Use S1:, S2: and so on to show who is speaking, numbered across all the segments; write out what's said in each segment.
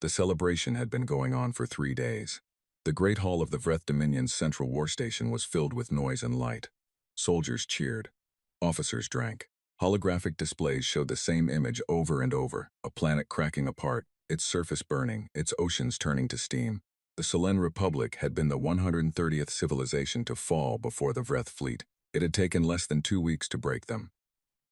S1: The celebration had been going on for 3 days. The great hall of the Vreth Dominion's central war station was filled with noise and light. Soldiers cheered. Officers drank. Holographic displays showed the same image over and over, a planet cracking apart, its surface burning, its oceans turning to steam. The Selen Republic had been the 130th civilization to fall before the Vreth fleet. It had taken less than 2 weeks to break them.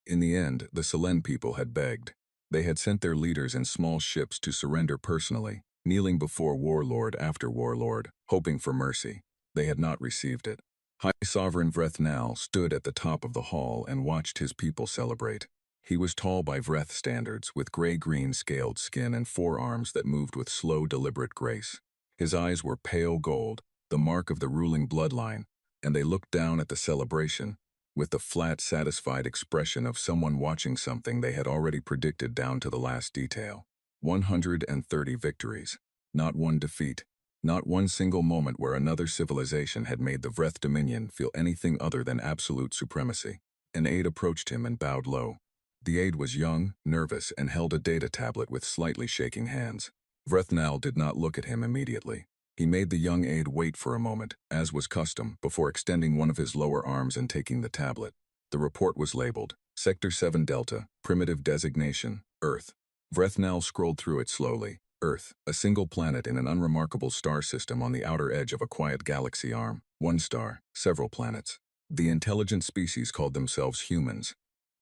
S1: In the end, the Selen people had begged. They had sent their leaders in small ships to surrender personally, kneeling before warlord after warlord, hoping for mercy. They had not received it. High Sovereign Vrethnal stood at the top of the hall and watched his people celebrate. He was tall by Vreth standards, with gray-green scaled skin and forearms that moved with slow, deliberate grace. His eyes were pale gold, the mark of the ruling bloodline, and they looked down at the celebration with the flat, satisfied expression of someone watching something they had already predicted down to the last detail. 130 victories. Not one defeat. Not one single moment where another civilization had made the Vreth Dominion feel anything other than absolute supremacy. An aide approached him and bowed low. The aide was young, nervous, and held a data tablet with slightly shaking hands. Vrethnal did not look at him immediately. He made the young aide wait for a moment, as was custom, before extending one of his lower arms and taking the tablet. The report was labeled, Sector 7 Delta, Primitive Designation, Earth. Vrethnal scrolled through it slowly. Earth, a single planet in an unremarkable star system on the outer edge of a quiet galaxy arm. One star, several planets. The intelligent species called themselves humans.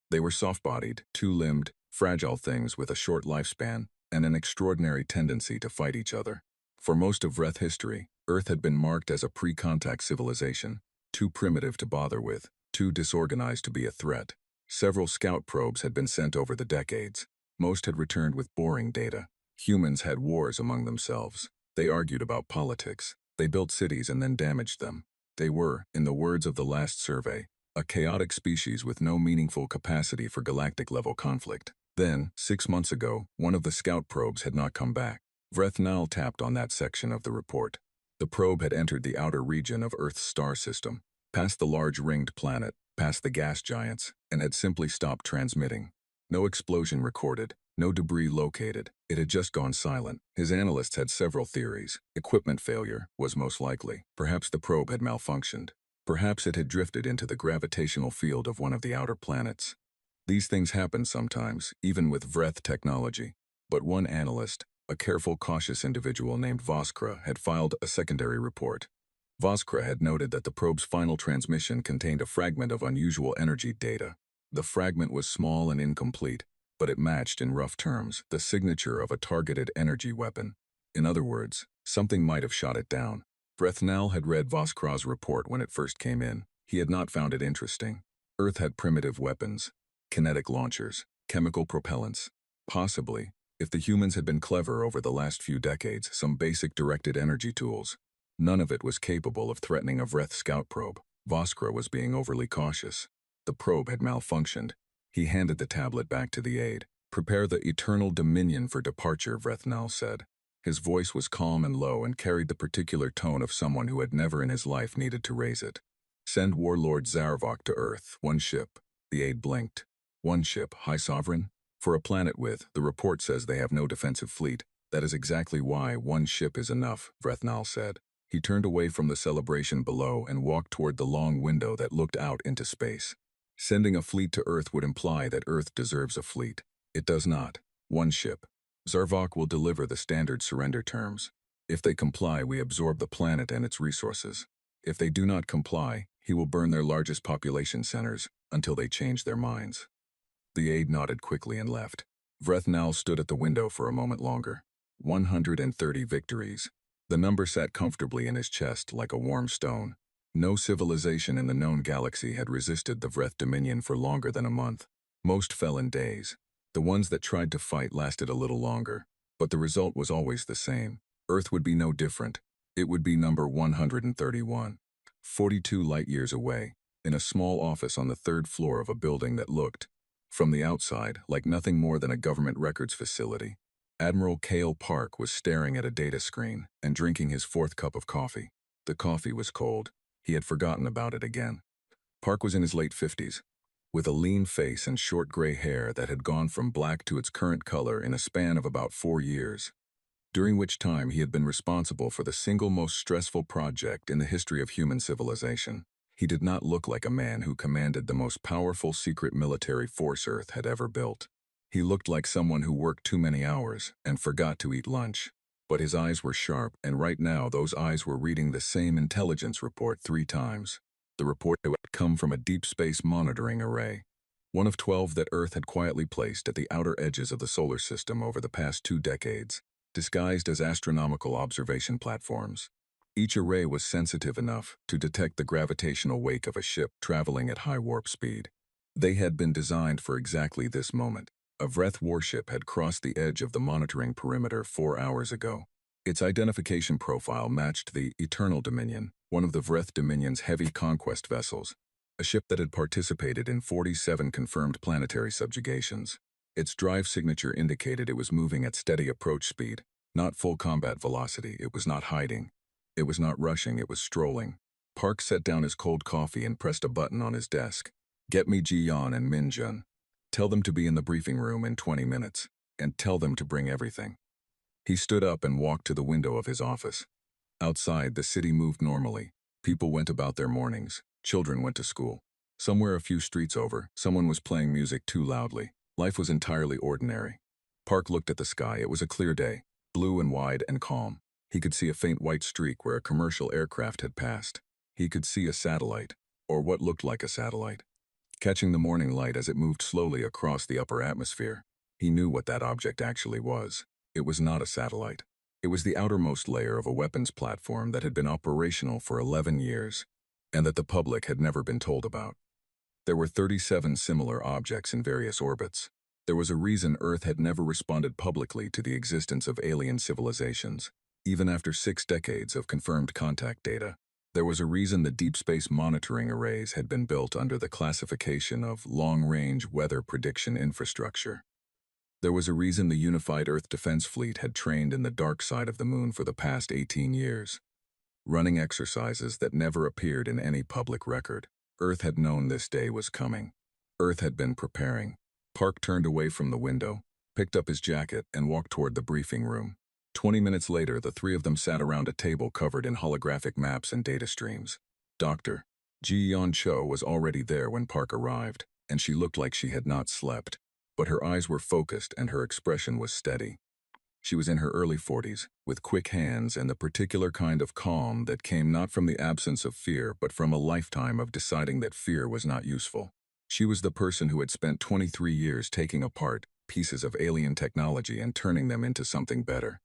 S1: They were soft-bodied, two-limbed, fragile things with a short lifespan and an extraordinary tendency to fight each other. For most of Vreth history, Earth had been marked as a pre-contact civilization, too primitive to bother with, too disorganized to be a threat. Several scout probes had been sent over the decades. Most had returned with boring data. Humans had wars among themselves. They argued about politics. They built cities and then damaged them. They were, in the words of the last survey, a chaotic species with no meaningful capacity for galactic-level conflict. Then, 6 months ago, one of the scout probes had not come back. Vrethnal tapped on that section of the report. The probe had entered the outer region of Earth's star system, past the large ringed planet, past the gas giants, and had simply stopped transmitting. No explosion recorded, no debris located. It had just gone silent. His analysts had several theories. Equipment failure was most likely. Perhaps the probe had malfunctioned. Perhaps it had drifted into the gravitational field of one of the outer planets. These things happen sometimes, even with Vreth technology. But one analyst, a careful, cautious individual named Voskra, had filed a secondary report. Voskra had noted that the probe's final transmission contained a fragment of unusual energy data. The fragment was small and incomplete, but it matched, in rough terms, the signature of a targeted energy weapon. In other words, something might have shot it down. Vrethnal had read Voskra's report when it first came in. He had not found it interesting. Earth had primitive weapons, kinetic launchers, chemical propellants. Possibly, if the humans had been clever over the last few decades, some basic directed energy tools. None of it was capable of threatening a Vreth scout probe. Voskra was being overly cautious. The probe had malfunctioned. He handed the tablet back to the aide. "Prepare the eternal dominion for departure," Vrethnal said. His voice was calm and low and carried the particular tone of someone who had never in his life needed to raise it. "Send Warlord Zarvok to Earth, one ship." The aide blinked. "One ship, High Sovereign? For a planet with, the report says they have no defensive fleet. That is exactly why one ship is enough," Vrethnal said. He turned away from the celebration below and walked toward the long window that looked out into space. Sending a fleet to Earth would imply that Earth deserves a fleet. It does not. One ship. Zarvok will deliver the standard surrender terms. If they comply, we absorb the planet and its resources. If they do not comply, he will burn their largest population centers until they change their minds. The aide nodded quickly and left. Vrethnal stood at the window for a moment longer. 130 victories. The number sat comfortably in his chest like a warm stone. No civilization in the known galaxy had resisted the Vreth Dominion for longer than a month. Most fell in days. The ones that tried to fight lasted a little longer, but the result was always the same. Earth would be no different. It would be number 131. 42 light-years away, in a small office on the 3rd floor of a building that looked, from the outside, like nothing more than a government records facility. Admiral Cale Park was staring at a data screen and drinking his 4th cup of coffee. The coffee was cold. He had forgotten about it again. Park was in his late 50s, with a lean face and short gray hair that had gone from black to its current color in a span of about 4 years. during which time he had been responsible for the single most stressful project in the history of human civilization. He did not look like a man who commanded the most powerful secret military force Earth had ever built. He looked like someone who worked too many hours and forgot to eat lunch. But his eyes were sharp, and right now those eyes were reading the same intelligence report 3 times. The report had come from a deep space monitoring array, one of 12 that Earth had quietly placed at the outer edges of the solar system over the past 2 decades, disguised as astronomical observation platforms. Each array was sensitive enough to detect the gravitational wake of a ship traveling at high warp speed. They had been designed for exactly this moment. A Vreth warship had crossed the edge of the monitoring perimeter 4 hours ago. Its identification profile matched the Eternal Dominion, one of the Vreth Dominion's heavy conquest vessels, a ship that had participated in 47 confirmed planetary subjugations. Its drive signature indicated it was moving at steady approach speed, not full combat velocity. It was not hiding. It was not rushing, it was strolling. Park set down his cold coffee and pressed a button on his desk. "Get me Ji-yeon and Min-jun. Tell them to be in the briefing room in 20 minutes, and tell them to bring everything." He stood up and walked to the window of his office. Outside, the city moved normally. People went about their mornings. Children went to school. Somewhere a few streets over, someone was playing music too loudly. Life was entirely ordinary. Park looked at the sky. It was a clear day, blue and wide and calm. He could see a faint white streak where a commercial aircraft had passed. He could see a satellite, or what looked like a satellite, catching the morning light as it moved slowly across the upper atmosphere. He knew what that object actually was. It was not a satellite. It was the outermost layer of a weapons platform that had been operational for 11 years, and that the public had never been told about. There were 37 similar objects in various orbits. There was a reason Earth had never responded publicly to the existence of alien civilizations, even after 6 decades of confirmed contact data. There was a reason the deep space monitoring arrays had been built under the classification of long-range weather prediction infrastructure. There was a reason the unified Earth Defense Fleet had trained in the dark side of the moon for the past 18 years, running exercises that never appeared in any public record. Earth had known this day was coming. Earth had been preparing. Park turned away from the window, picked up his jacket, and walked toward the briefing room. 20 minutes later, the three of them sat around a table covered in holographic maps and data streams. Dr. Ji-yeon Cho was already there when Park arrived, and she looked like she had not slept. But her eyes were focused and her expression was steady. She was in her early 40s, with quick hands and the particular kind of calm that came not from the absence of fear but from a lifetime of deciding that fear was not useful. She was the person who had spent 23 years taking apart pieces of alien technology and turning them into something better.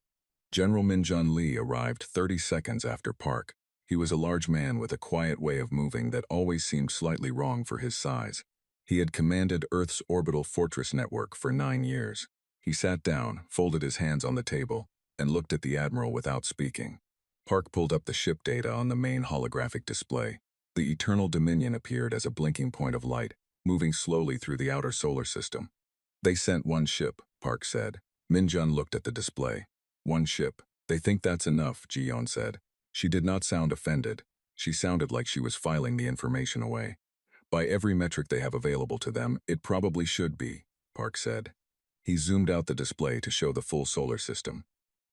S1: General Min-jun Lee arrived 30 seconds after Park. He was a large man with a quiet way of moving that always seemed slightly wrong for his size. He had commanded Earth's orbital fortress network for 9 years. He sat down, folded his hands on the table, and looked at the Admiral without speaking. Park pulled up the ship data on the main holographic display. The Eternal Dominion appeared as a blinking point of light, moving slowly through the outer solar system. "They sent one ship," Park said. Min-jun looked at the display. "One ship. They think that's enough," Ji-yeon said. She did not sound offended. She sounded like she was filing the information away. "By every metric they have available to them, it probably should be," Park said. He zoomed out the display to show the full solar system.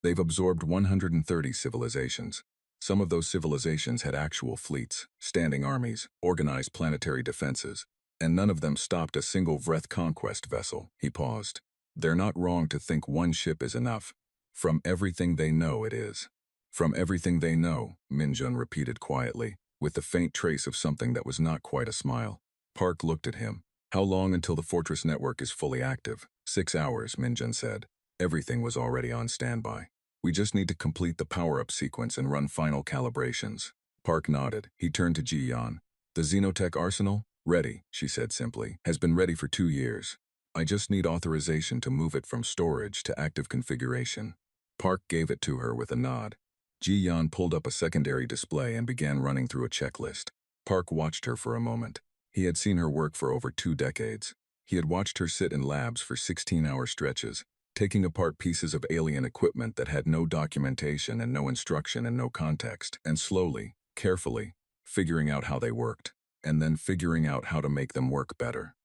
S1: "They've absorbed 130 civilizations. Some of those civilizations had actual fleets, standing armies, organized planetary defenses, and none of them stopped a single Vreth conquest vessel." He paused. "They're not wrong to think one ship is enough. From everything they know, it is." "From everything they know," Min-jun repeated quietly, with the faint trace of something that was not quite a smile. Park looked at him. "How long until the fortress network is fully active?" 6 hours, Min-jun said. "Everything was already on standby. We just need to complete the power-up sequence and run final calibrations." Park nodded. He turned to Ji-yeon. "The Xenotech arsenal?" "Ready," she said simply. "Has been ready for 2 years. I just need authorization to move it from storage to active configuration." Park gave it to her with a nod. Ji-yeon pulled up a secondary display and began running through a checklist. Park watched her for a moment. He had seen her work for over 2 decades. He had watched her sit in labs for 16-hour stretches, taking apart pieces of alien equipment that had no documentation and no instruction and no context, and slowly, carefully, figuring out how they worked, and then figuring out how to make them work better.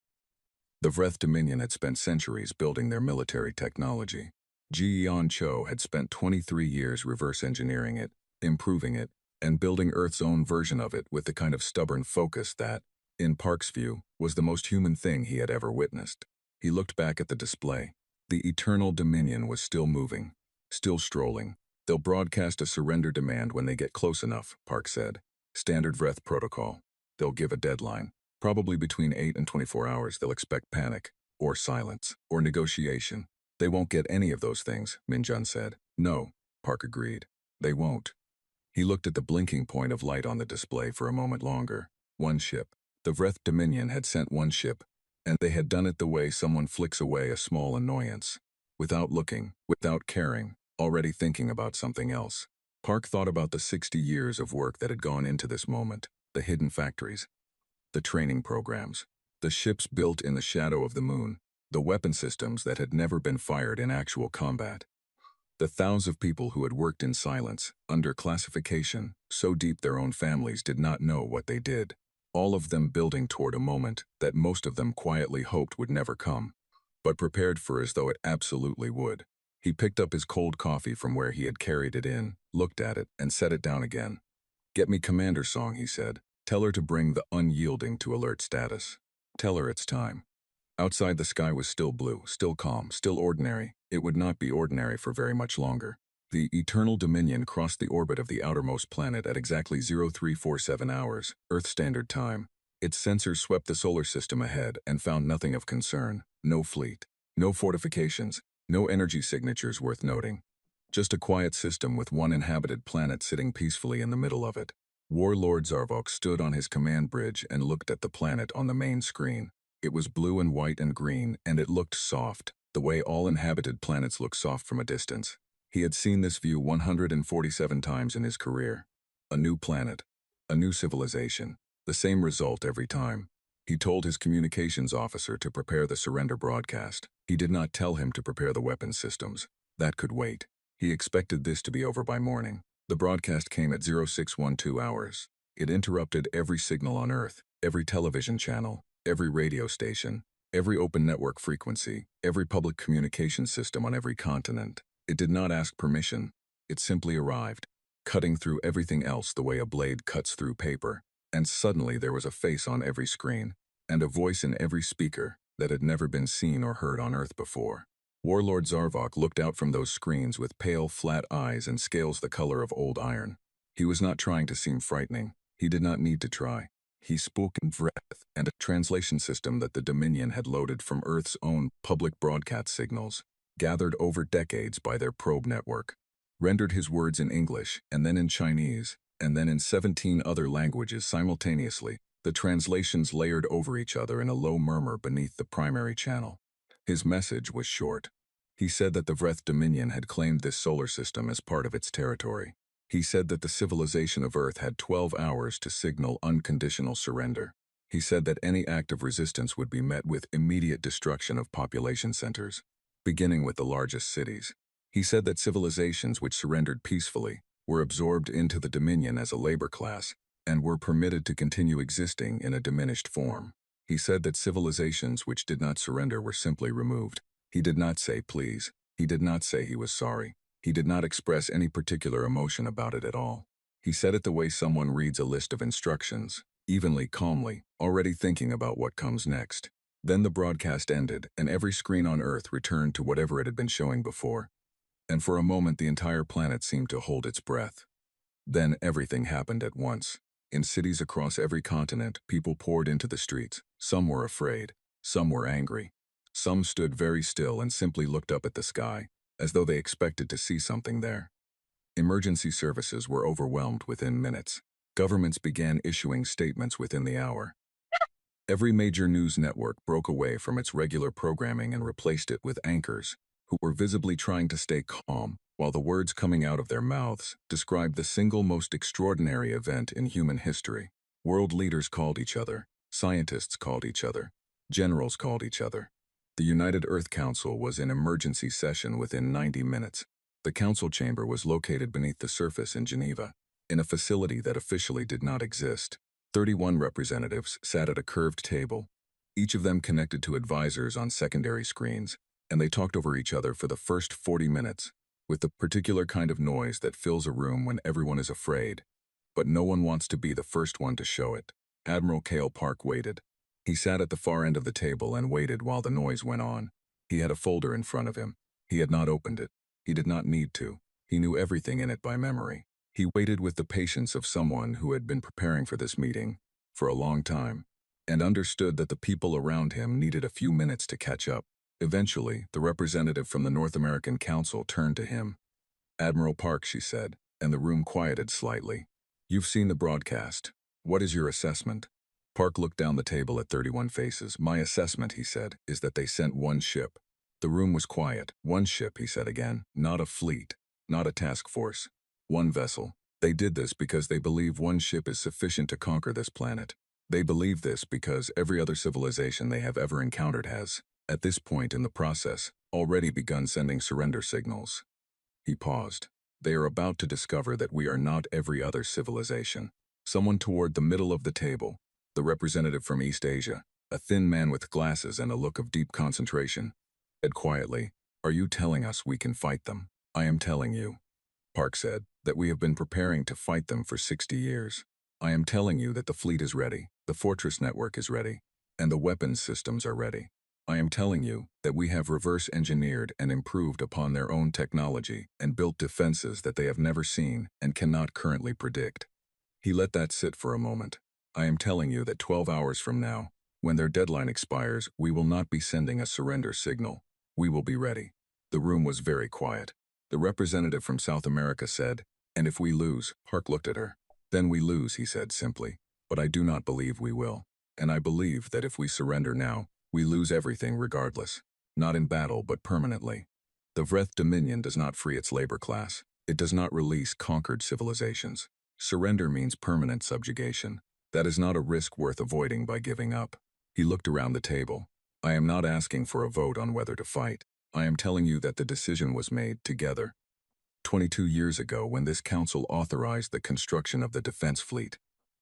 S1: The Vreth Dominion had spent centuries building their military technology. Ji Yeon Cho had spent 23 years reverse engineering it, improving it, and building Earth's own version of it with the kind of stubborn focus that, in Park's view, was the most human thing he had ever witnessed. He looked back at the display. The Eternal Dominion was still moving, still strolling. They'll broadcast a surrender demand when they get close enough, Park said. Standard Vreth protocol. They'll give a deadline. Probably between 8 and 24 hours they'll expect panic, or silence, or negotiation. They won't get any of those things, Minjun said. No, Park agreed. They won't. He looked at the blinking point of light on the display for a moment longer. One ship. The Vreth Dominion had sent one ship, and they had done it the way someone flicks away a small annoyance. Without looking, without caring, already thinking about something else. Park thought about the 60 years of work that had gone into this moment, the hidden factories, the training programs, the ships built in the shadow of the moon, the weapon systems that had never been fired in actual combat. The thousands of people who had worked in silence, under classification, so deep their own families did not know what they did. All of them building toward a moment that most of them quietly hoped would never come, but prepared for as though it absolutely would. He picked up his cold coffee from where he had carried it in, looked at it, and set it down again. "Get me Commander Song," he said. "Tell her to bring the unyielding to alert status. Tell her it's time." Outside the sky was still blue, still calm, still ordinary. It would not be ordinary for very much longer. The Eternal Dominion crossed the orbit of the outermost planet at exactly 0347 hours, Earth Standard Time. Its sensors swept the solar system ahead and found nothing of concern. No fleet, no fortifications, no energy signatures worth noting. Just a quiet system with one inhabited planet sitting peacefully in the middle of it. Warlord Zarvok stood on his command bridge and looked at the planet on the main screen. It was blue and white and green, and it looked soft, the way all inhabited planets look soft from a distance. He had seen this view 147 times in his career. A new planet, a new civilization, the same result every time. He told his communications officer to prepare the surrender broadcast. He did not tell him to prepare the weapons systems. That could wait. He expected this to be over by morning. The broadcast came at 0612 hours. It interrupted every signal on Earth, every television channel, every radio station, every open network frequency, every public communication system on every continent. It did not ask permission. It simply arrived, cutting through everything else the way a blade cuts through paper. And suddenly there was a face on every screen, and a voice in every speaker that had never been seen or heard on Earth before. Warlord Zarvok looked out from those screens with pale, flat eyes and scales the color of old iron. He was not trying to seem frightening. He did not need to try. He spoke in Vreth and a translation system that the Dominion had loaded from Earth's own public broadcast signals, gathered over decades by their probe network, rendered his words in English and then in Chinese, and then in 17 other languages simultaneously, the translations layered over each other in a low murmur beneath the primary channel. His message was short. He said that the Vreth Dominion had claimed this solar system as part of its territory. He said that the civilization of Earth had 12 hours to signal unconditional surrender. He said that any act of resistance would be met with immediate destruction of population centers, beginning with the largest cities. He said that civilizations which surrendered peacefully were absorbed into the Dominion as a labor class and were permitted to continue existing in a diminished form. He said that civilizations which did not surrender were simply removed. He did not say please. He did not say he was sorry. He did not express any particular emotion about it at all. He said it the way someone reads a list of instructions, evenly, calmly, already thinking about what comes next. Then the broadcast ended, and every screen on Earth returned to whatever it had been showing before. And for a moment the entire planet seemed to hold its breath. Then everything happened at once. In cities across every continent, people poured into the streets. Some were afraid. Some were angry. Some stood very still and simply looked up at the sky, as though they expected to see something there. Emergency services were overwhelmed within minutes. Governments began issuing statements within the hour. Every major news network broke away from its regular programming and replaced it with anchors, who were visibly trying to stay calm, while the words coming out of their mouths described the single most extraordinary event in human history. World leaders called each other, scientists called each other, generals called each other. The United Earth Council was in emergency session within 90 minutes. The council chamber was located beneath the surface in Geneva, in a facility that officially did not exist. 31 representatives sat at a curved table, each of them connected to advisors on secondary screens. and they talked over each other for the first 40 minutes, with the particular kind of noise that fills a room when everyone is afraid, but no one wants to be the first one to show it. Admiral Cale Park waited. He sat at the far end of the table and waited while the noise went on. He had a folder in front of him. He had not opened it. He did not need to. He knew everything in it by memory. He waited with the patience of someone who had been preparing for this meeting for a long time, and understood that the people around him needed a few minutes to catch up. Eventually, the representative from the North American Council turned to him. "Admiral Park," she said, and the room quieted slightly. "You've seen the broadcast. What is your assessment?" Park looked down the table at 31 faces. "My assessment," he said, "is that they sent one ship." The room was quiet. "One ship," he said again. "Not a fleet. Not a task force. One vessel. They did this because they believe one ship is sufficient to conquer this planet. They believe this because every other civilization they have ever encountered has, at this point in the process, already begun sending surrender signals." He paused. "They are about to discover that we are not every other civilization." Someone toward the middle of the table, the representative from East Asia, a thin man with glasses and a look of deep concentration, said quietly, "Are you telling us we can fight them?" "I am telling you," Park said, "that we have been preparing to fight them for 60 years. I am telling you that the fleet is ready, the fortress network is ready, and the weapons systems are ready. I am telling you that we have reverse-engineered and improved upon their own technology and built defenses that they have never seen and cannot currently predict." He let that sit for a moment. "I am telling you that 12 hours from now, when their deadline expires, we will not be sending a surrender signal. We will be ready." The room was very quiet. The representative from South America said, "And if we lose?" Park looked at her. "Then we lose," he said simply. "But I do not believe we will. And I believe that if we surrender now, we lose everything regardless. Not in battle, but permanently. The Vreth Dominion does not free its labor class. It does not release conquered civilizations. Surrender means permanent subjugation. That is not a risk worth avoiding by giving up." He looked around the table. "I am not asking for a vote on whether to fight. I am telling you that the decision was made together 22 years ago when this council authorized the construction of the defense fleet.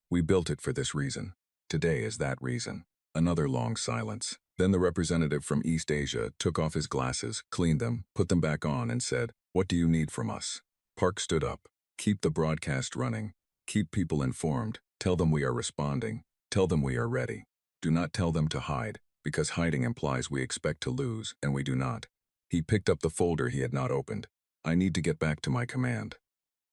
S1: We built it for this reason. Today is that reason." Another long silence. Then the representative from East Asia took off his glasses, cleaned them, put them back on, and said, "What do you need from us?" Park stood up. "Keep the broadcast running. Keep people informed. Tell them we are responding. Tell them we are ready. Do not tell them to hide, because hiding implies we expect to lose, and we do not." He picked up the folder he had not opened. "I need to get back to my command."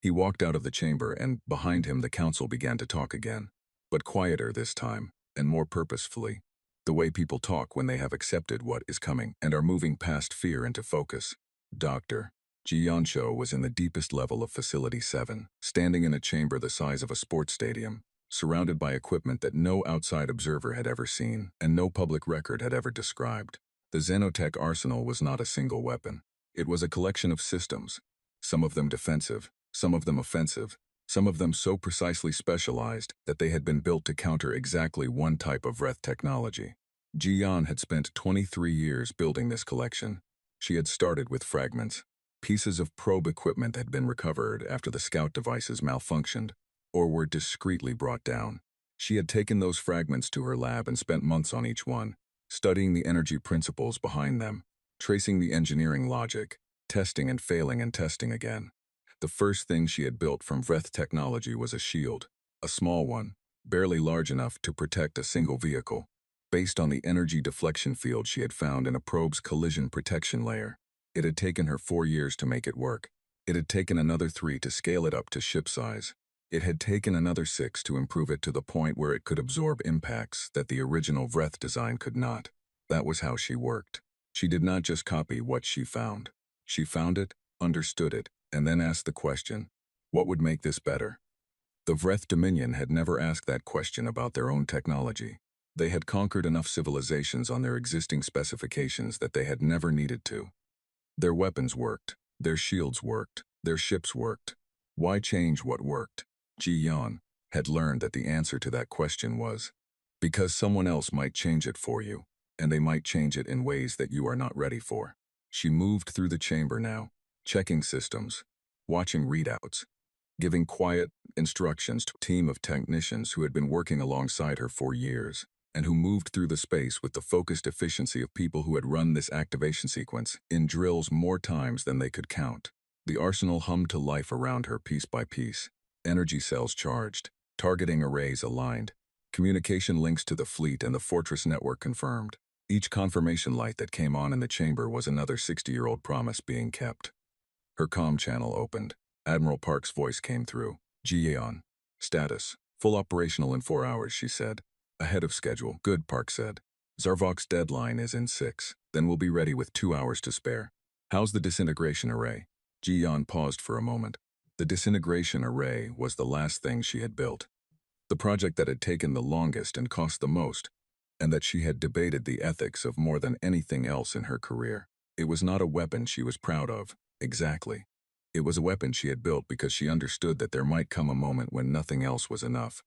S1: He walked out of the chamber, and behind him the council began to talk again, but quieter this time, and more purposefully. The way people talk when they have accepted what is coming and are moving past fear into focus. Dr. Ji Yansho was in the deepest level of Facility 7, standing in a chamber the size of a sports stadium, surrounded by equipment that no outside observer had ever seen and no public record had ever described. The Xenotech arsenal was not a single weapon. It was a collection of systems, some of them defensive, some of them offensive, some of them so precisely specialized that they had been built to counter exactly one type of Vreth technology. Ji Yan had spent 23 years building this collection. She had started with fragments. Pieces of probe equipment had been recovered after the scout devices malfunctioned or were discreetly brought down. She had taken those fragments to her lab and spent months on each one, studying the energy principles behind them, tracing the engineering logic, testing and failing and testing again. The first thing she had built from Vreth technology was a shield, a small one, barely large enough to protect a single vehicle, based on the energy deflection field she had found in a probe's collision protection layer. It had taken her 4 years to make it work. It had taken another 3 to scale it up to ship size. It had taken another 6 to improve it to the point where it could absorb impacts that the original Vreth design could not. That was how she worked. She did not just copy what she found. She found it, understood it, and then asked the question, what would make this better? The Vreth Dominion had never asked that question about their own technology. They had conquered enough civilizations on their existing specifications that they had never needed to. Their weapons worked, their shields worked, their ships worked. Why change what worked? Ji Yan had learned that the answer to that question was, because someone else might change it for you, and they might change it in ways that you are not ready for. She moved through the chamber now, checking systems, watching readouts, giving quiet instructions to a team of technicians who had been working alongside her for years. and who moved through the space with the focused efficiency of people who had run this activation sequence in drills more times than they could count. The arsenal hummed to life around her piece by piece. Energy cells charged, targeting arrays aligned, communication links to the fleet and the fortress network confirmed. Each confirmation light that came on in the chamber was another 60-year-old promise being kept. Her comm channel opened. Admiral Park's voice came through. Geon. Status. Full operational in 4 hours, she said. Ahead of schedule. Good, Park said. Zarvok's deadline is in 6. Then we'll be ready with 2 hours to spare. How's the disintegration array? Geon paused for a moment. The disintegration array was the last thing she had built. The project that had taken the longest and cost the most, and that she had debated the ethics of more than anything else in her career. It was not a weapon she was proud of. Exactly. It was a weapon she had built because she understood that there might come a moment when nothing else was enough.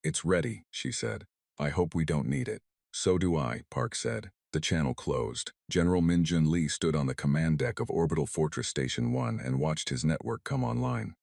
S1: It's ready, she said. I hope we don't need it. So do I, Park said. The channel closed. General Min Jun Lee stood on the command deck of Orbital Fortress Station 1 and watched his network come online.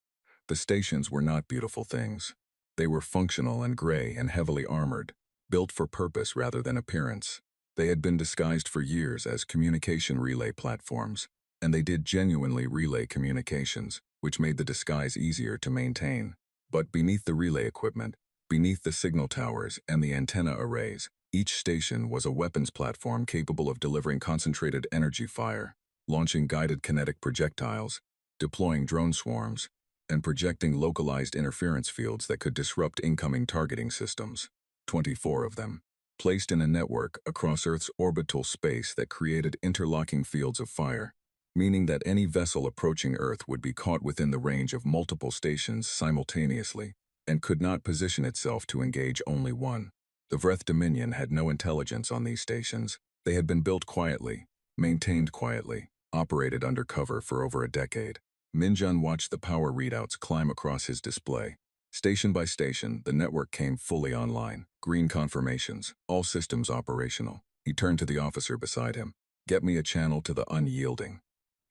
S1: The stations were not beautiful things. They were functional and gray and heavily armored, built for purpose rather than appearance. They had been disguised for years as communication relay platforms, and they did genuinely relay communications, which made the disguise easier to maintain. But beneath the relay equipment, beneath the signal towers and the antenna arrays, each station was a weapons platform capable of delivering concentrated energy fire, launching guided kinetic projectiles, deploying drone swarms, and projecting localized interference fields that could disrupt incoming targeting systems. 24 of them, placed in a network across Earth's orbital space that created interlocking fields of fire, meaning that any vessel approaching Earth would be caught within the range of multiple stations simultaneously, and could not position itself to engage only one. The Vreth Dominion had no intelligence on these stations. They had been built quietly, maintained quietly, operated under cover for over a decade. Minjun watched the power readouts climb across his display. Station by station, the network came fully online. Green confirmations, all systems operational. He turned to the officer beside him. Get me a channel to the Unyielding.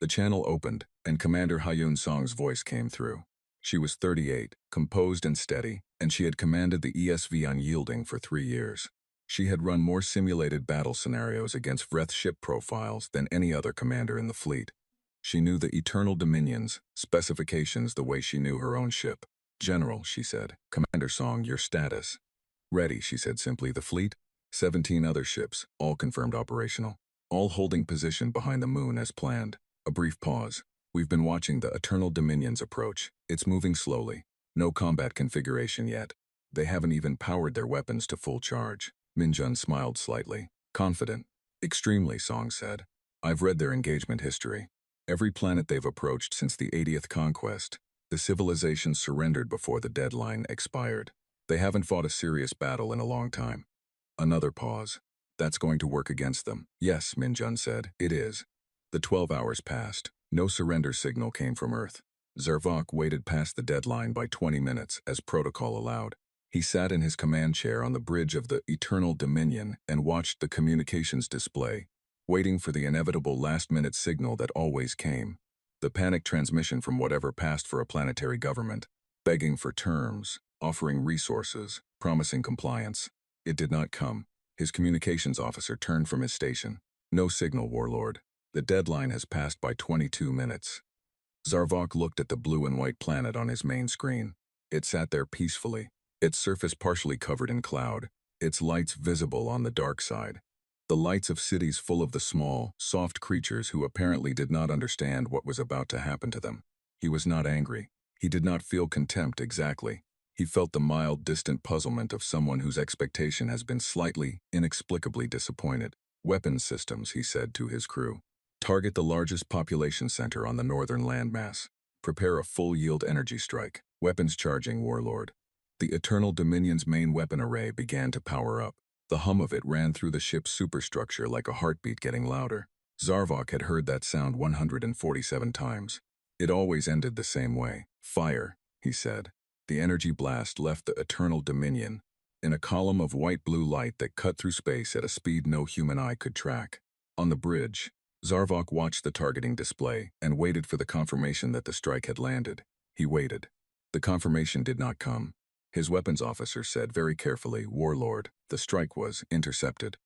S1: The channel opened, and Commander Hyun Song's voice came through. She was 38, composed and steady, and she had commanded the ESV Unyielding for 3 years. She had run more simulated battle scenarios against Vreth ship profiles than any other commander in the fleet. She knew the Eternal Dominions, specifications the way she knew her own ship. General, she said. Commander Song, your status. Ready, she said simply. The fleet? 17 other ships, all confirmed operational. All holding position behind the moon as planned. A brief pause. We've been watching the Eternal Dominions approach. It's moving slowly. No combat configuration yet. They haven't even powered their weapons to full charge. Minjun smiled slightly. Confident. Extremely, Song said. I've read their engagement history. Every planet they've approached since the 80th conquest, the civilization surrendered before the deadline expired. They haven't fought a serious battle in a long time. Another pause. That's going to work against them. Yes, Minjun said. It is. The 12 hours passed. No surrender signal came from Earth. Zarvok waited past the deadline by 20 minutes, as protocol allowed. He sat in his command chair on the bridge of the Eternal Dominion and watched the communications display, waiting for the inevitable last-minute signal that always came. The panic transmission from whatever passed for a planetary government, begging for terms, offering resources, promising compliance. It did not come. His communications officer turned from his station. No signal, Warlord. The deadline has passed by 22 minutes. Zarvok looked at the blue and white planet on his main screen. It sat there peacefully, its surface partially covered in cloud, its lights visible on the dark side. The lights of cities full of the small, soft creatures who apparently did not understand what was about to happen to them. He was not angry. He did not feel contempt exactly. He felt the mild, distant puzzlement of someone whose expectation has been slightly, inexplicably disappointed. Weapons systems, he said to his crew. Target the largest population center on the northern landmass. Prepare a full-yield energy strike. Weapons charging, Warlord. The Eternal Dominion's main weapon array began to power up. The hum of it ran through the ship's superstructure like a heartbeat getting louder. Zarvok had heard that sound 147 times. It always ended the same way. Fire, he said. The energy blast left the Eternal Dominion in a column of white-blue light that cut through space at a speed no human eye could track. On the bridge, Zarvok watched the targeting display and waited for the confirmation that the strike had landed. He waited. The confirmation did not come. His weapons officer said very carefully, "Warlord, the strike was intercepted."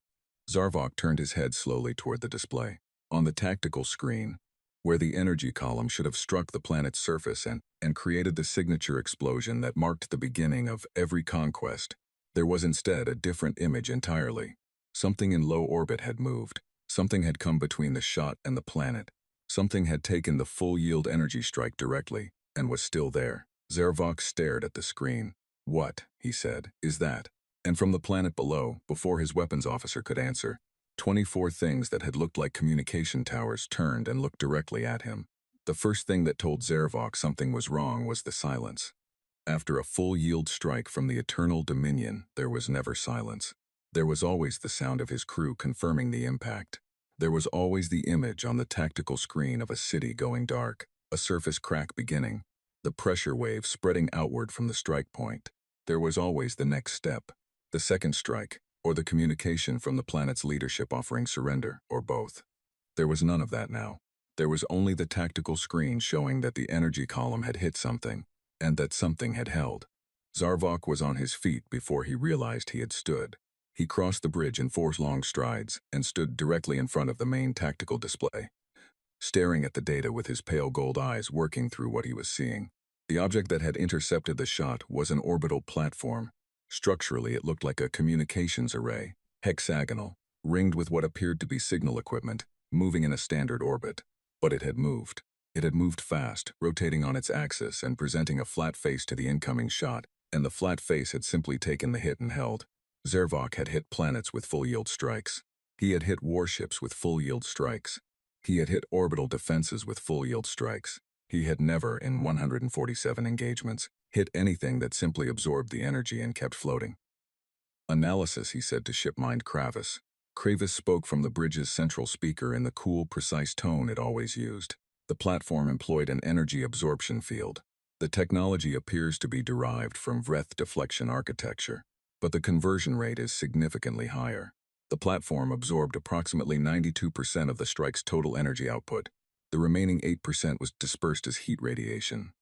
S1: Zarvok turned his head slowly toward the display. On the tactical screen, where the energy column should have struck the planet's surface and created the signature explosion that marked the beginning of every conquest, there was instead a different image entirely. Something in low orbit had moved. Something had come between the shot and the planet. Something had taken the full-yield energy strike directly and was still there. Zarvok stared at the screen. "What," he said, "is that?" And from the planet below, before his weapons officer could answer, 24 things that had looked like communication towers turned and looked directly at him. The first thing that told Zarvok something was wrong was the silence. After a full-yield strike from the Eternal Dominion, there was never silence. There was always the sound of his crew confirming the impact. There was always the image on the tactical screen of a city going dark, a surface crack beginning, the pressure wave spreading outward from the strike point. There was always the next step, the second strike, or the communication from the planet's leadership offering surrender, or both. There was none of that now. There was only the tactical screen showing that the energy column had hit something, and that something had held. Zarvok was on his feet before he realized he had stood. He crossed the bridge in 4 long strides and stood directly in front of the main tactical display, staring at the data with his pale gold eyes working through what he was seeing. The object that had intercepted the shot was an orbital platform. Structurally, it looked like a communications array, hexagonal, ringed with what appeared to be signal equipment, moving in a standard orbit. But it had moved. It had moved fast, rotating on its axis and presenting a flat face to the incoming shot, and the flat face had simply taken the hit and held. Zarvok had hit planets with full-yield strikes. He had hit warships with full-yield strikes. He had hit orbital defenses with full-yield strikes. He had never, in 147 engagements, hit anything that simply absorbed the energy and kept floating. "Analysis," he said to shipmind Kravis. Kravis spoke from the bridge's central speaker in the cool, precise tone it always used. The platform employed an energy absorption field. The technology appears to be derived from Vreth deflection architecture, but the conversion rate is significantly higher. The platform absorbed approximately 92% of the strike's total energy output. The remaining 8% was dispersed as heat radiation.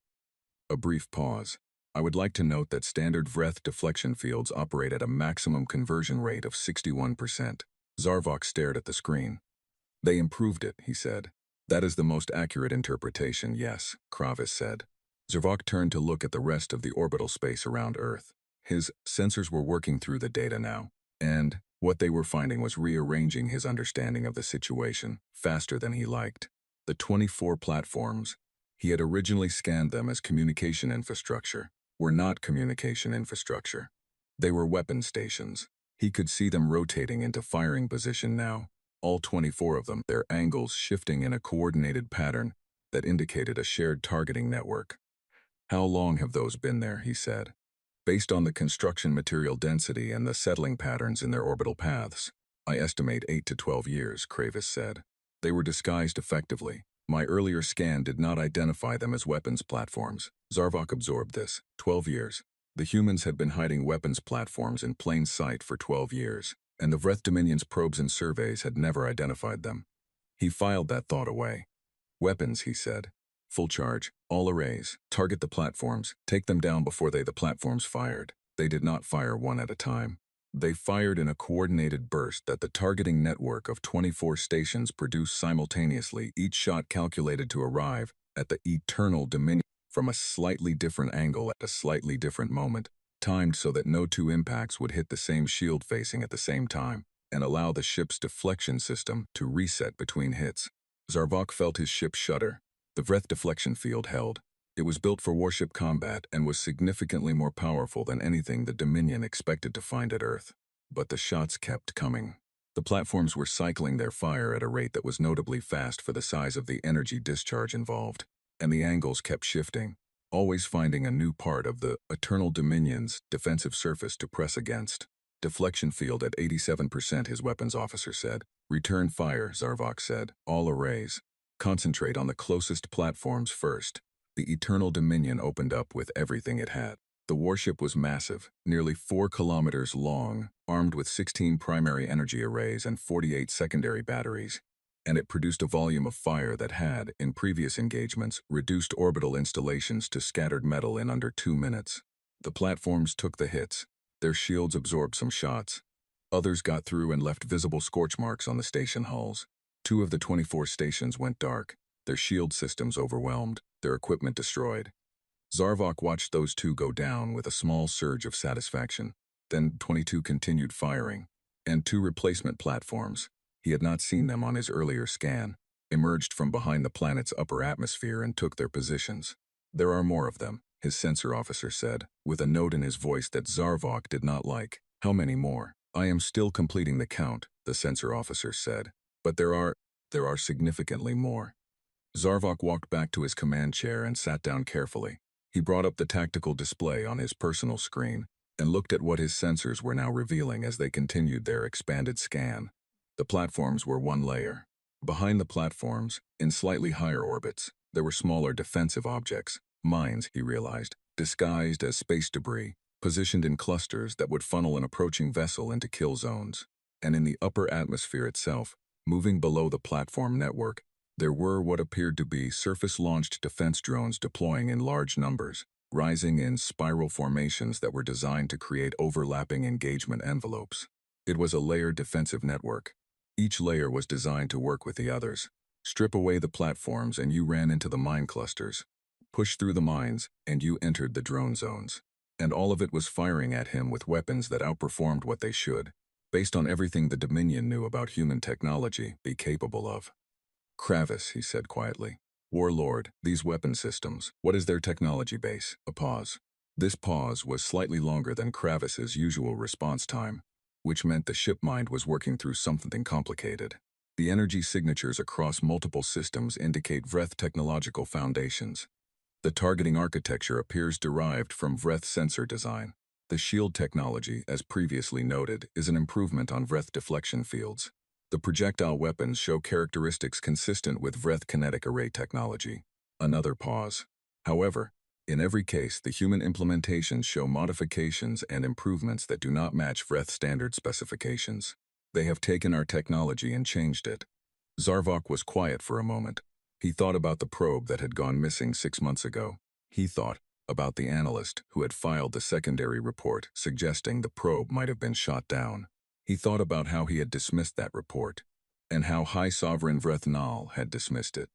S1: A brief pause. "I would like to note that standard Vreth deflection fields operate at a maximum conversion rate of 61%. Zarvok stared at the screen. "They improved it," he said. "That is the most accurate interpretation, yes," Kravis said. Zarvok turned to look at the rest of the orbital space around Earth. His sensors were working through the data now, and what they were finding was rearranging his understanding of the situation faster than he liked. The 24 platforms, he had originally scanned them as communication infrastructure, were not communication infrastructure. They were weapon stations. He could see them rotating into firing position now, all 24 of them, their angles shifting in a coordinated pattern that indicated a shared targeting network. "How long have those been there?" he said. "Based on the construction material density and the settling patterns in their orbital paths, I estimate 8 to 12 years, Kravis said. They were disguised effectively. My earlier scan did not identify them as weapons platforms." Zarvok absorbed this. 12 years. The humans had been hiding weapons platforms in plain sight for 12 years, and the Vreth Dominion's probes and surveys had never identified them. He filed that thought away. "Weapons," he said. "Full charge, all arrays, target the platforms, take them down before the platforms fired." They did not fire one at a time. They fired in a coordinated burst that the targeting network of 24 stations produced simultaneously, each shot calculated to arrive at the Eternal Dominion from a slightly different angle at a slightly different moment, timed so that no 2 impacts would hit the same shield facing at the same time, and allow the ship's deflection system to reset between hits. Zarvok felt his ship shudder. The Vreth deflection field held. It was built for warship combat and was significantly more powerful than anything the Dominion expected to find at Earth. But the shots kept coming. The platforms were cycling their fire at a rate that was notably fast for the size of the energy discharge involved, and the angles kept shifting, always finding a new part of the Eternal Dominion's defensive surface to press against. "Deflection field at 87%, his weapons officer said. "Return fire," Zarvok said. "All arrays. Concentrate on the closest platforms first." The Eternal Dominion opened up with everything it had. The warship was massive, nearly 4 kilometers long, armed with 16 primary energy arrays and 48 secondary batteries, and it produced a volume of fire that had, in previous engagements, reduced orbital installations to scattered metal in under 2 minutes. The platforms took the hits. Their shields absorbed some shots. Others got through and left visible scorch marks on the station hulls. 2 of the 24 stations went dark, their shield systems overwhelmed, their equipment destroyed. Zarvok watched those 2 go down with a small surge of satisfaction. Then 22 continued firing, and 2 replacement platforms, he had not seen them on his earlier scan, emerged from behind the planet's upper atmosphere and took their positions. There are more of them, his sensor officer said, with a note in his voice that Zarvok did not like. How many more? I am still completing the count, the sensor officer said. But there are significantly more. Zarvok walked back to his command chair and sat down carefully. He brought up the tactical display on his personal screen and looked at what his sensors were now revealing as they continued their expanded scan. The platforms were 1 layer. Behind the platforms, in slightly higher orbits, there were smaller defensive objects, mines, he realized, disguised as space debris, positioned in clusters that would funnel an approaching vessel into kill zones. And in the upper atmosphere itself, moving below the platform network, there were what appeared to be surface-launched defense drones deploying in large numbers, rising in spiral formations that were designed to create overlapping engagement envelopes. It was a layered defensive network. Each layer was designed to work with the others. Strip away the platforms and you ran into the mine clusters. Push through the mines and you entered the drone zones. And all of it was firing at him with weapons that outperformed what they should, based on everything the Dominion knew about human technology, be capable of. Kravis, he said quietly. Warlord, these weapon systems, what is their technology base? A pause. This pause was slightly longer than Kravis's usual response time, which meant the ship mind was working through something complicated. The energy signatures across multiple systems indicate Vreth technological foundations. The targeting architecture appears derived from Vreth sensor design. The shield technology, as previously noted, is an improvement on Vreth deflection fields. The projectile weapons show characteristics consistent with Vreth kinetic array technology. Another pause. However, in every case, the human implementations show modifications and improvements that do not match Vreth standard specifications. They have taken our technology and changed it. Zarvok was quiet for a moment. He thought about the probe that had gone missing 6 months ago. He thought about the analyst who had filed the secondary report suggesting the probe might have been shot down. He thought about how he had dismissed that report, and how High Sovereign Vrethnal had dismissed it,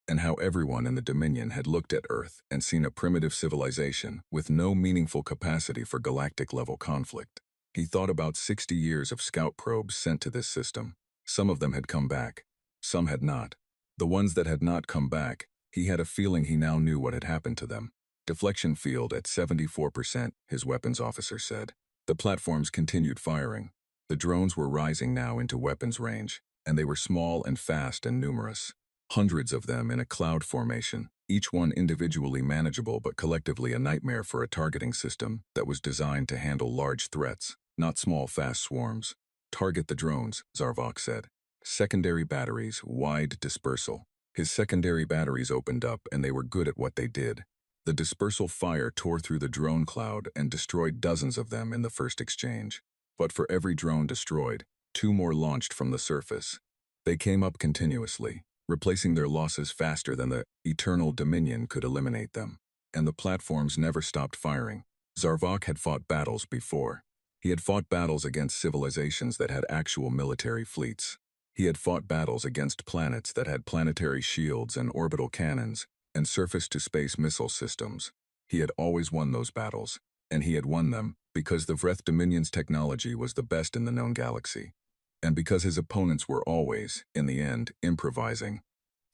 S1: and how everyone in the Dominion had looked at Earth and seen a primitive civilization with no meaningful capacity for galactic-level conflict. He thought about 60 years of scout probes sent to this system. Some of them had come back. Some had not. The ones that had not come back, he had a feeling he now knew what had happened to them. Deflection field at 74%, his weapons officer said. The platforms continued firing. The drones were rising now into weapons range, and they were small and fast and numerous. Hundreds of them in a cloud formation, each one individually manageable but collectively a nightmare for a targeting system that was designed to handle large threats, not small fast swarms. Target the drones, Zarvok said. Secondary batteries, wide dispersal. His secondary batteries opened up and they were good at what they did. The dispersal fire tore through the drone cloud and destroyed dozens of them in the first exchange. But for every drone destroyed, 2 more launched from the surface. They came up continuously, replacing their losses faster than the Eternal Dominion could eliminate them. And the platforms never stopped firing. Zarvok had fought battles before. He had fought battles against civilizations that had actual military fleets. He had fought battles against planets that had planetary shields and orbital cannons and surface-to-space missile systems. He had always won those battles, and he had won them because the Vreth Dominion's technology was the best in the known galaxy, and because his opponents were always, in the end, improvising,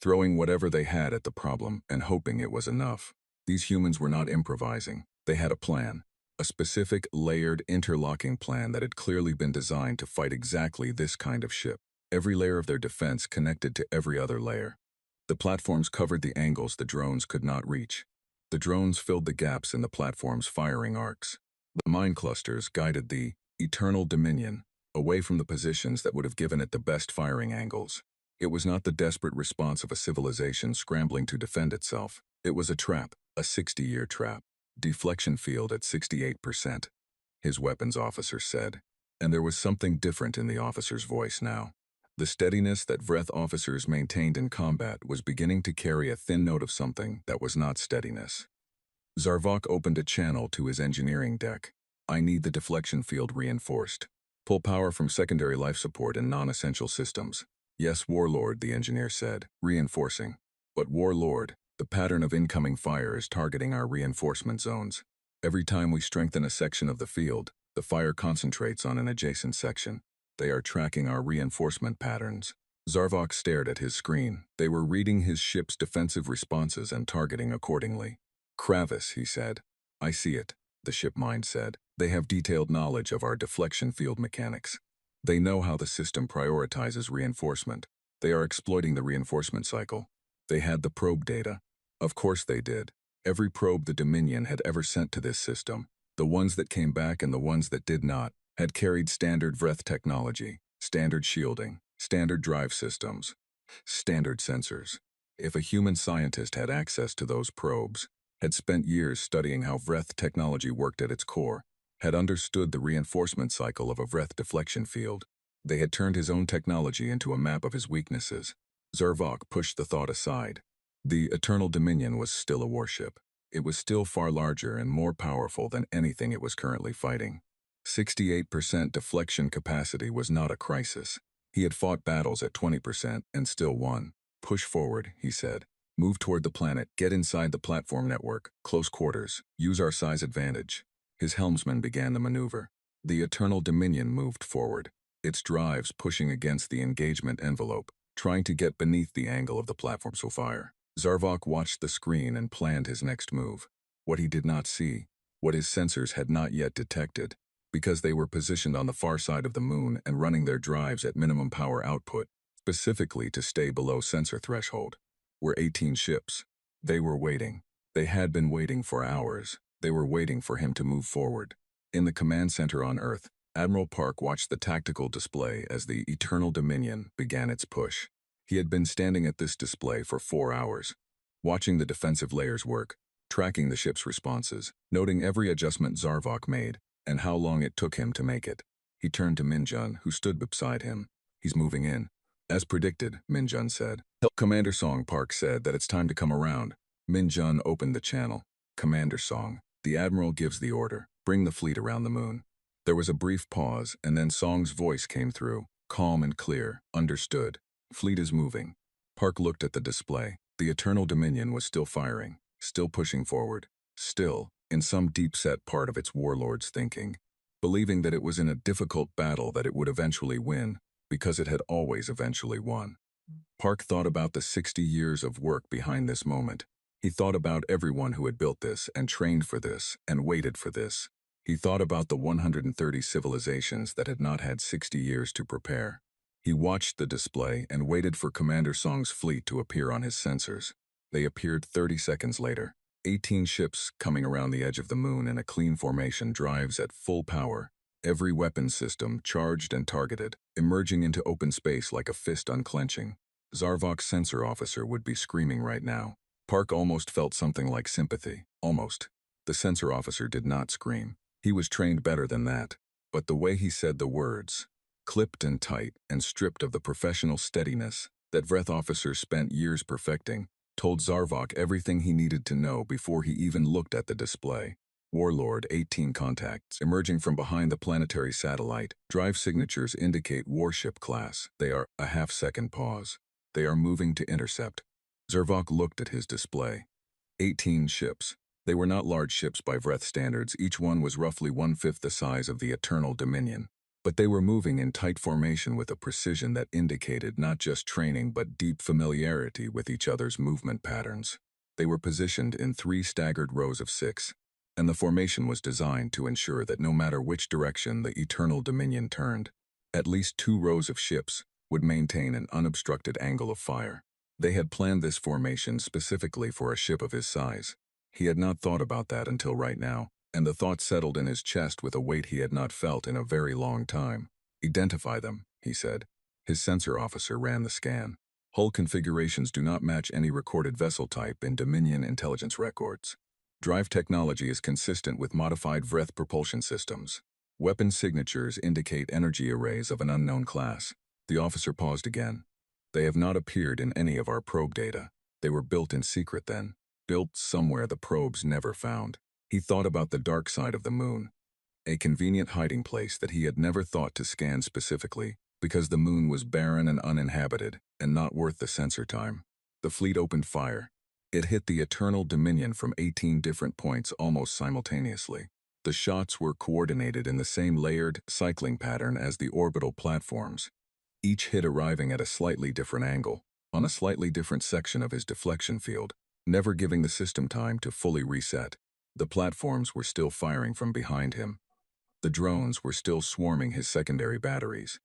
S1: throwing whatever they had at the problem and hoping it was enough. These humans were not improvising. They had a plan, a specific, layered, interlocking plan that had clearly been designed to fight exactly this kind of ship. Every layer of their defense connected to every other layer. The platforms covered the angles the drones could not reach. The drones filled the gaps in the platform's firing arcs. The mine clusters guided the Eternal Dominion away from the positions that would have given it the best firing angles. It was not the desperate response of a civilization scrambling to defend itself. It was a trap, a 60-year trap. Deflection field at 68%, his weapons officer said, and there was something different in the officer's voice now. The steadiness that Vreth officers maintained in combat was beginning to carry a thin note of something that was not steadiness. Zarvok opened a channel to his engineering deck. I need the deflection field reinforced. Pull power from secondary life support and non-essential systems. Yes, Warlord, the engineer said, reinforcing. But Warlord, the pattern of incoming fire is targeting our reinforcement zones. Every time we strengthen a section of the field, the fire concentrates on an adjacent section. They are tracking our reinforcement patterns. Zarvok stared at his screen. They were reading his ship's defensive responses and targeting accordingly. Kravis, he said. I see it, the ship mind said. They have detailed knowledge of our deflection field mechanics. They know how the system prioritizes reinforcement. They are exploiting the reinforcement cycle. They had the probe data. Of course they did. Every probe the Dominion had ever sent to this system, the ones that came back and the ones that did not, had carried standard Vreth technology, standard shielding, standard drive systems, standard sensors. If a human scientist had access to those probes, had spent years studying how Vreth technology worked at its core, had understood the reinforcement cycle of a Vreth deflection field, they had turned his own technology into a map of his weaknesses. Zarvok pushed the thought aside. The Eternal Dominion was still a warship. It was still far larger and more powerful than anything it was currently fighting. 68% deflection capacity was not a crisis. He had fought battles at 20% and still won. Push forward, he said. Move toward the planet, get inside the platform network, close quarters, use our size advantage. His helmsman began the maneuver. The Eternal Dominion moved forward, its drives pushing against the engagement envelope, trying to get beneath the angle of the platform's fire. Zarvok watched the screen and planned his next move. What he did not see, what his sensors had not yet detected, because they were positioned on the far side of the moon and running their drives at minimum power output, specifically to stay below sensor threshold, were 18 ships. They were waiting. They had been waiting for hours. They were waiting for him to move forward. In the command center on Earth, Admiral Park watched the tactical display as the Eternal Dominion began its push. He had been standing at this display for 4 hours, watching the defensive layers work, tracking the ship's responses, noting every adjustment Zarvok made, and how long it took him to make it. He turned to Minjun, who stood beside him. He's moving in. As predicted, Minjun said. Commander Song, Park said that it's time to come around. Minjun opened the channel. Commander Song, the Admiral gives the order. Bring the fleet around the moon. There was a brief pause, and then Song's voice came through, calm and clear. Understood. Fleet is moving. Park looked at the display. The Eternal Dominion was still firing, still pushing forward, still, in some deep-set part of its warlord's thinking, believing that it was in a difficult battle that it would eventually win, because it had always eventually won. Park thought about the 60 years of work behind this moment. He thought about everyone who had built this and trained for this and waited for this. He thought about the 130 civilizations that had not had 60 years to prepare. He watched the display and waited for Commander Song's fleet to appear on his sensors. They appeared 30 seconds later. 18 ships coming around the edge of the moon in a clean formation, drives at full power. Every weapon system charged and targeted, emerging into open space like a fist unclenching. Zarvok's sensor officer would be screaming right now. Park almost felt something like sympathy. Almost. The sensor officer did not scream. He was trained better than that. But the way he said the words, clipped and tight and stripped of the professional steadiness that Vreth officers spent years perfecting, told Zarvok everything he needed to know before he even looked at the display. Warlord, 18 contacts, emerging from behind the planetary satellite. Drive signatures indicate warship class. They are a half-second pause. They are moving to intercept. Zarvok looked at his display. 18 ships. They were not large ships by Vreth standards. Each one was roughly 1/5 the size of the Eternal Dominion. But they were moving in tight formation with a precision that indicated not just training but deep familiarity with each other's movement patterns. They were positioned in 3 staggered rows of 6, and the formation was designed to ensure that no matter which direction the Eternal Dominion turned, at least 2 rows of ships would maintain an unobstructed angle of fire. They had planned this formation specifically for a ship of his size. He had not thought about that until right now, and the thought settled in his chest with a weight he had not felt in a very long time. Identify them, he said. His sensor officer ran the scan. Hull configurations do not match any recorded vessel type in Dominion intelligence records. Drive technology is consistent with modified Vreth propulsion systems. Weapon signatures indicate energy arrays of an unknown class. The officer paused again. They have not appeared in any of our probe data. They were built in secret then. built somewhere the probes never found. He thought about the dark side of the moon, a convenient hiding place that he had never thought to scan specifically, because the moon was barren and uninhabited, and not worth the sensor time. The fleet opened fire. It hit the Eternal Dominion from 18 different points almost simultaneously. The shots were coordinated in the same layered, cycling pattern as the orbital platforms, each hit arriving at a slightly different angle, on a slightly different section of his deflection field, never giving the system time to fully reset. The platforms were still firing from behind him. The drones were still swarming his secondary batteries.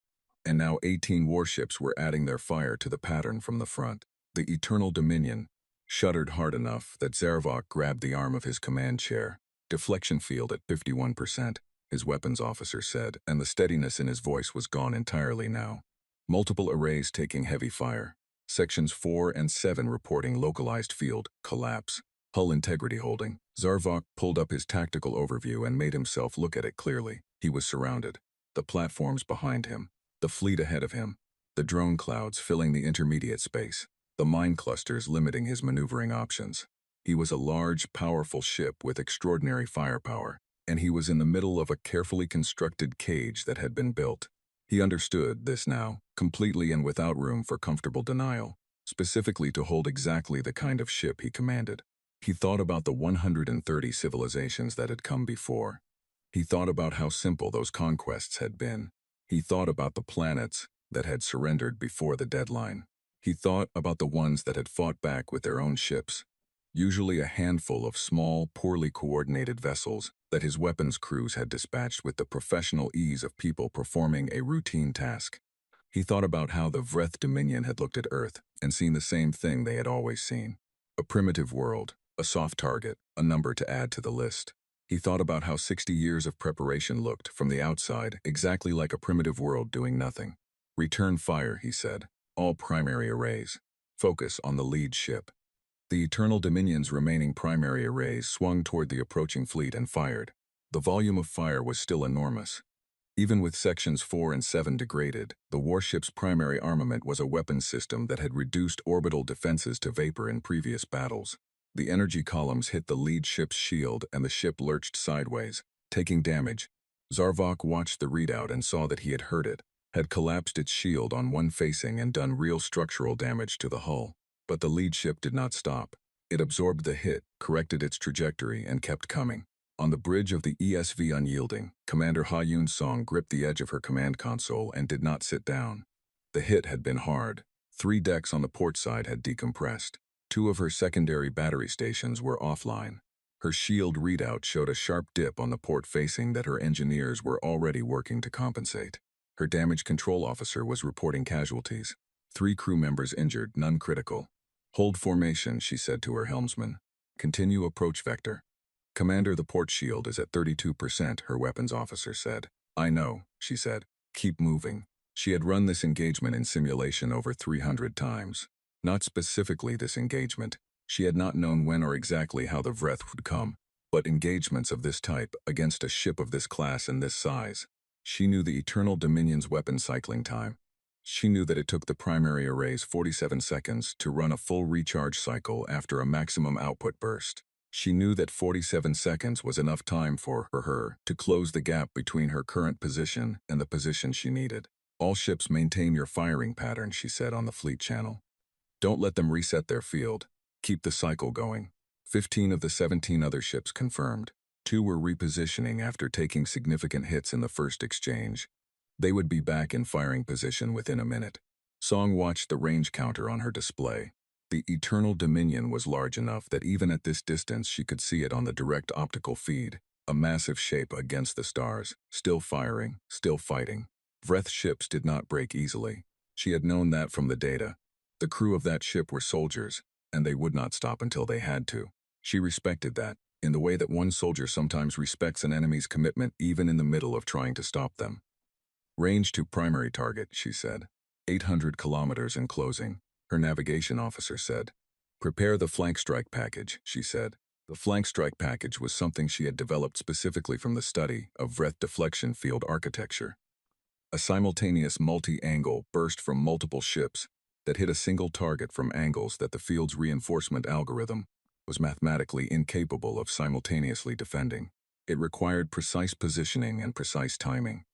S1: And now 18 warships were adding their fire to the pattern from the front. The Eternal Dominion shuddered hard enough that Zarvok grabbed the arm of his command chair. Deflection field at 51%, his weapons officer said, and the steadiness in his voice was gone entirely now. Multiple arrays taking heavy fire. Sections 4 and 7 reporting localized field collapse. Hull integrity holding. Zarvok pulled up his tactical overview and made himself look at it clearly. He was surrounded. The platforms behind him. The fleet ahead of him. The drone clouds filling the intermediate space. The mine clusters limiting his maneuvering options. He was a large, powerful ship with extraordinary firepower, and he was in the middle of a carefully constructed cage that had been built. He understood this now, completely and without room for comfortable denial, specifically to hold exactly the kind of ship he commanded. He thought about the 130 civilizations that had come before. He thought about how simple those conquests had been. He thought about the planets that had surrendered before the deadline. He thought about the ones that had fought back with their own ships, usually a handful of small, poorly coordinated vessels that his weapons crews had dispatched with the professional ease of people performing a routine task. He thought about how the Vreth Dominion had looked at Earth and seen the same thing they had always seen. A primitive world, a soft target, a number to add to the list. He thought about how 60 years of preparation looked, from the outside, exactly like a primitive world doing nothing. Return fire, he said. All primary arrays. Focus on the lead ship. The Eternal Dominion's remaining primary arrays swung toward the approaching fleet and fired. The volume of fire was still enormous. Even with sections 4 and 7 degraded, the warship's primary armament was a weapons system that had reduced orbital defenses to vapor in previous battles. The energy columns hit the lead ship's shield and the ship lurched sideways, taking damage. Zarvok watched the readout and saw that he had hurt it, had collapsed its shield on one facing and done real structural damage to the hull. But the lead ship did not stop. It absorbed the hit, corrected its trajectory, and kept coming. On the bridge of the ESV Unyielding, Commander Ha-Yun Song gripped the edge of her command console and did not sit down. The hit had been hard. 3 decks on the port side had decompressed. 2 of her secondary battery stations were offline. Her shield readout showed a sharp dip on the port facing that her engineers were already working to compensate. Her damage control officer was reporting casualties. 3 crew members injured, none critical. Hold formation, she said to her helmsman. Continue approach vector. Commander, the port shield is at 32%, her weapons officer said. I know, she said. Keep moving. She had run this engagement in simulation over 300 times. Not specifically this engagement. She had not known when or exactly how the Vreth would come, but engagements of this type against a ship of this class and this size. She knew the Eternal Dominion's weapon cycling time. She knew that it took the primary arrays 47 seconds to run a full recharge cycle after a maximum output burst. She knew that 47 seconds was enough time for her to close the gap between her current position and the position she needed. All ships maintain your firing pattern, she said on the fleet channel. Don't let them reset their field. Keep the cycle going. 15 of the 17 other ships confirmed. 2 were repositioning after taking significant hits in the first exchange. They would be back in firing position within a minute. Song watched the range counter on her display. The Eternal Dominion was large enough that even at this distance she could see it on the direct optical feed, a massive shape against the stars, still firing, still fighting. Vreth ships did not break easily. She had known that from the data. The crew of that ship were soldiers, and they would not stop until they had to. She respected that, in the way that one soldier sometimes respects an enemy's commitment even in the middle of trying to stop them. Range to primary target, she said. 800 kilometers in closing, her navigation officer said. Prepare the flank strike package, she said. The flank strike package was something she had developed specifically from the study of Vreth deflection field architecture. A simultaneous multi-angle burst from multiple ships that hit a single target from angles that the field's reinforcement algorithm was mathematically incapable of simultaneously defending. It required precise positioning and precise timing.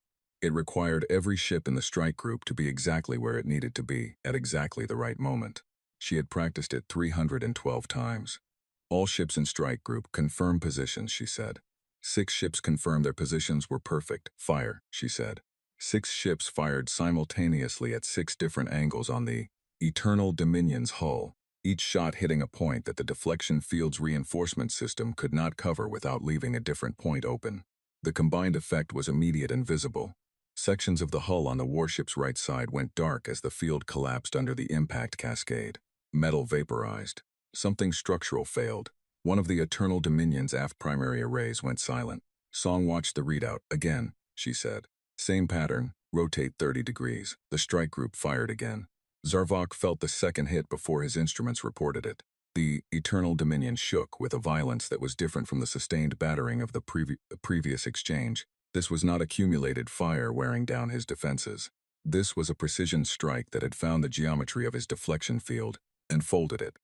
S1: It required every ship in the strike group to be exactly where it needed to be at exactly the right moment. She had practiced it 312 times. All ships in strike group confirm positions, she said. 6 ships confirmed their positions were perfect. Fire, she said. 6 ships fired simultaneously at 6 different angles on the Eternal Dominion's hull, each shot hitting a point that the deflection field's reinforcement system could not cover without leaving a different point open. The combined effect was immediate and visible. Sections of the hull on the warship's right side went dark as the field collapsed under the impact cascade. Metal vaporized. Something structural failed. One of the Eternal Dominion's aft primary arrays went silent. Song watched the readout. Again, she said. Same pattern. Rotate 30 degrees. The strike group fired again. Zarvok felt the second hit before his instruments reported it. The Eternal Dominion shook with a violence that was different from the sustained battering of the previous exchange. This was not accumulated fire wearing down his defenses. This was a precision strike that had found the geometry of his deflection field and folded it.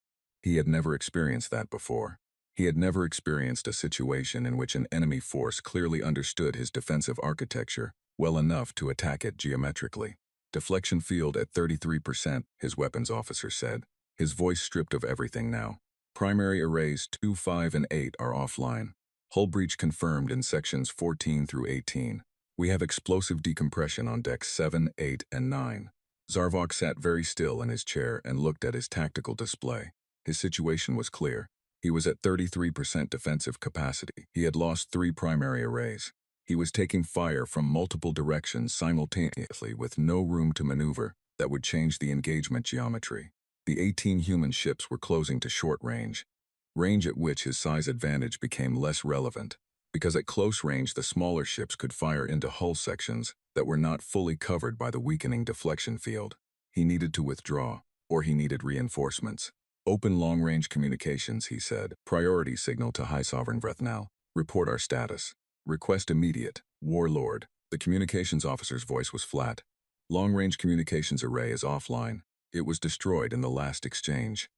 S1: He had never experienced that before. He had never experienced a situation in which an enemy force clearly understood his defensive architecture well enough to attack it geometrically. Deflection field at 33%, his weapons officer said, his voice stripped of everything now. Primary arrays 2, 5, and 8 are offline. Hull breach confirmed in sections 14 through 18. We have explosive decompression on decks 7, 8, and 9. Zarvok sat very still in his chair and looked at his tactical display. His situation was clear. He was at 33% defensive capacity. He had lost 3 primary arrays. He was taking fire from multiple directions simultaneously with no room to maneuver that would change the engagement geometry. The 18 human ships were closing to short range at which his size advantage became less relevant, because at close range the smaller ships could fire into hull sections that were not fully covered by the weakening deflection field. He needed to withdraw, or he needed reinforcements. Open long-range communications, he said. Priority signal to High Sovereign Vrethnal. Report our status. Request immediate. Warlord. The communications officer's voice was flat. Long-range communications array is offline. It was destroyed in the last exchange.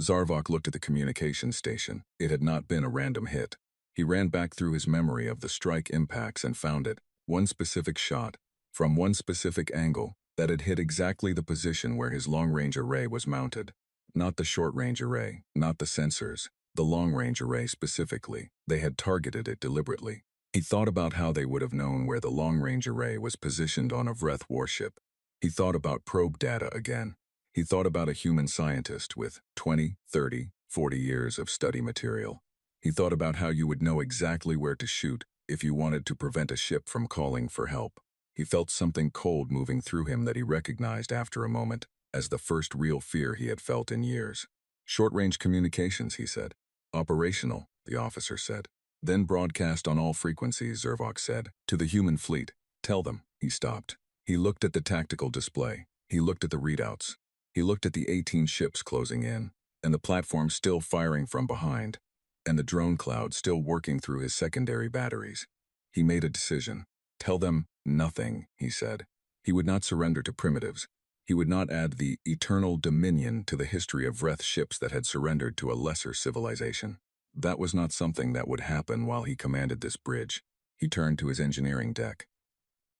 S1: Zarvok looked at the communications station. It had not been a random hit. He ran back through his memory of the strike impacts and found it. One specific shot, from one specific angle, that had hit exactly the position where his long-range array was mounted. Not the short-range array, not the sensors, the long-range array specifically. They had targeted it deliberately. He thought about how they would have known where the long-range array was positioned on a Vreth warship. He thought about probe data again. He thought about a human scientist with 20, 30, 40 years of study material. He thought about how you would know exactly where to shoot if you wanted to prevent a ship from calling for help. He felt something cold moving through him that he recognized after a moment as the first real fear he had felt in years. Short-range communications, he said. Operational, the officer said. Then broadcast on all frequencies, Zarvok said. To the human fleet. Tell them. He stopped. He looked at the tactical display. He looked at the readouts. He looked at the 18 ships closing in, and the platform still firing from behind, and the drone cloud still working through his secondary batteries. He made a decision. Tell them nothing, he said. He would not surrender to primitives. He would not add the Eternal Dominion to the history of Vreth ships that had surrendered to a lesser civilization. That was not something that would happen while he commanded this bridge. He turned to his engineering deck.